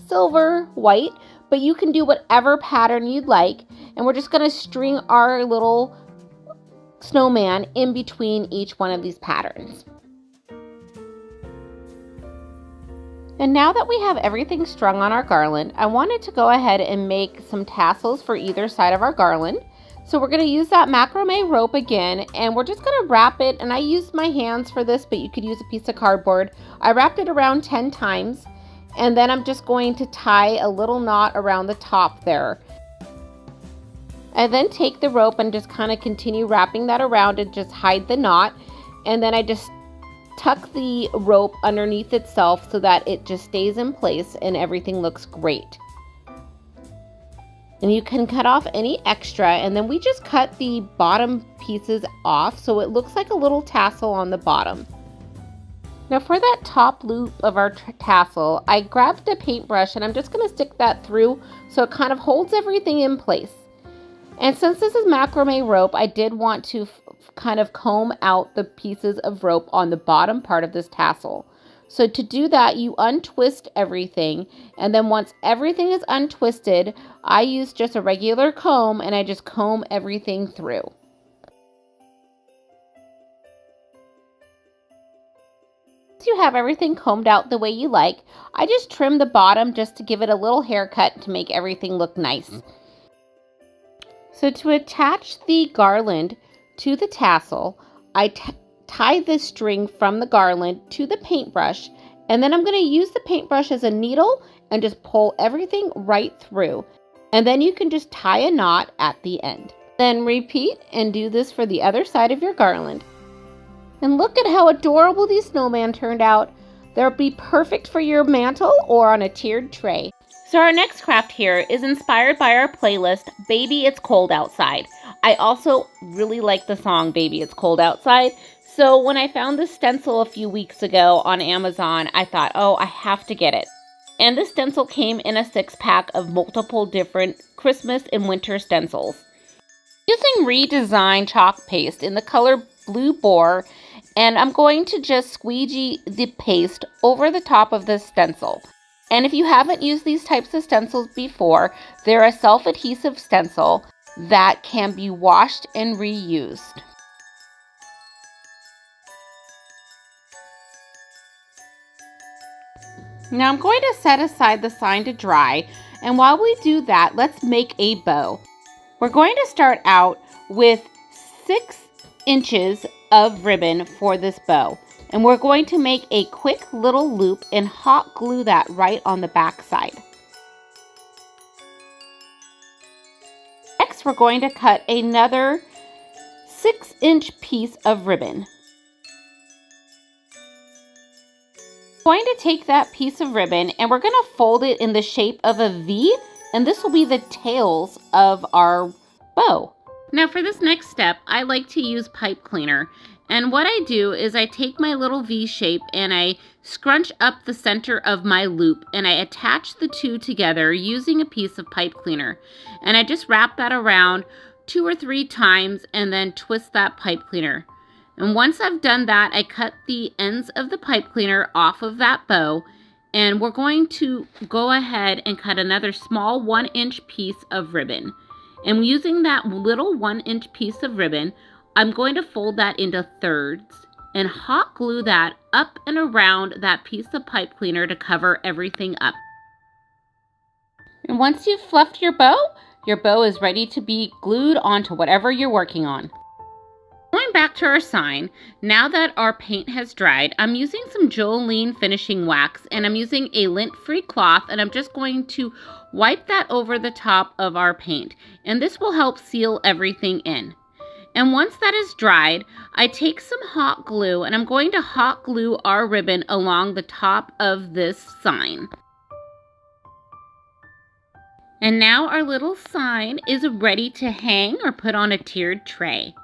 silver, white, but you can do whatever pattern you'd like. And we're just going to string our little snowman in between each one of these patterns. And now that we have everything strung on our garland, I wanted to go ahead and make some tassels for either side of our garland. So we're going to use that macrame rope again, and we're just going to wrap it. And I used my hands for this, but you could use a piece of cardboard. I wrapped it around 10 times, and then I'm just going to tie a little knot around the top there. I then take the rope and just kind of continue wrapping that around and just hide the knot. And then I just tuck the rope underneath itself so that it just stays in place and everything looks great. And you can cut off any extra, and then we just cut the bottom pieces off so it looks like a little tassel on the bottom. Now for that top loop of our tassel, I grabbed a paintbrush and I'm just going to stick that through so it kind of holds everything in place. And since this is macrame rope, I did want to kind of comb out the pieces of rope on the bottom part of this tassel. So to do that, you untwist everything, and then once everything is untwisted, I use just a regular comb and I just comb everything through. Once you have everything combed out the way you like, I just trim the bottom just to give it a little haircut to make everything look nice. So to attach the garland to the tassel, I tie this string from the garland to the paintbrush, and then I'm going to use the paintbrush as a needle and just pull everything right through. And then you can just tie a knot at the end. Then repeat and do this for the other side of your garland. And look at how adorable these snowmen turned out. They'll be perfect for your mantle or on a tiered tray. So our next craft here is inspired by our playlist, Baby It's Cold Outside. I also really like the song Baby It's Cold Outside. So when I found this stencil a few weeks ago on Amazon, I thought, oh, I have to get it. And this stencil came in a 6-pack of multiple different Christmas and winter stencils. Using redesigned chalk paste in the color Blue Boar, and I'm going to just squeegee the paste over the top of this stencil. And if you haven't used these types of stencils before, they're a self-adhesive stencil that can be washed and reused. Now I'm going to set aside the sign to dry, and while we do that, let's make a bow. We're going to start out with 6 inches of ribbon for this bow. And we're going to make a quick little loop and hot glue that right on the back side. Next, we're going to cut another 6-inch piece of ribbon. I'm going to take that piece of ribbon and we're going to fold it in the shape of a V, and this will be the tails of our bow. Now for this next step, I like to use pipe cleaner. And what I do is I take my little V shape and I scrunch up the center of my loop and I attach the two together using a piece of pipe cleaner. And I just wrap that around 2 or 3 times and then twist that pipe cleaner. And once I've done that, I cut the ends of the pipe cleaner off of that bow, and we're going to go ahead and cut another small 1-inch piece of ribbon. And using that little 1-inch piece of ribbon, I'm going to fold that into thirds and hot glue that up and around that piece of pipe cleaner to cover everything up. And once you've fluffed your bow is ready to be glued onto whatever you're working on. Going back to our sign, now that our paint has dried, I'm using some Jolene finishing wax and I'm using a lint-free cloth, and I'm just going to wipe that over the top of our paint, and this will help seal everything in. And once that is dried, I take some hot glue and I'm going to hot glue our ribbon along the top of this sign. And now our little sign is ready to hang or put on a tiered tray.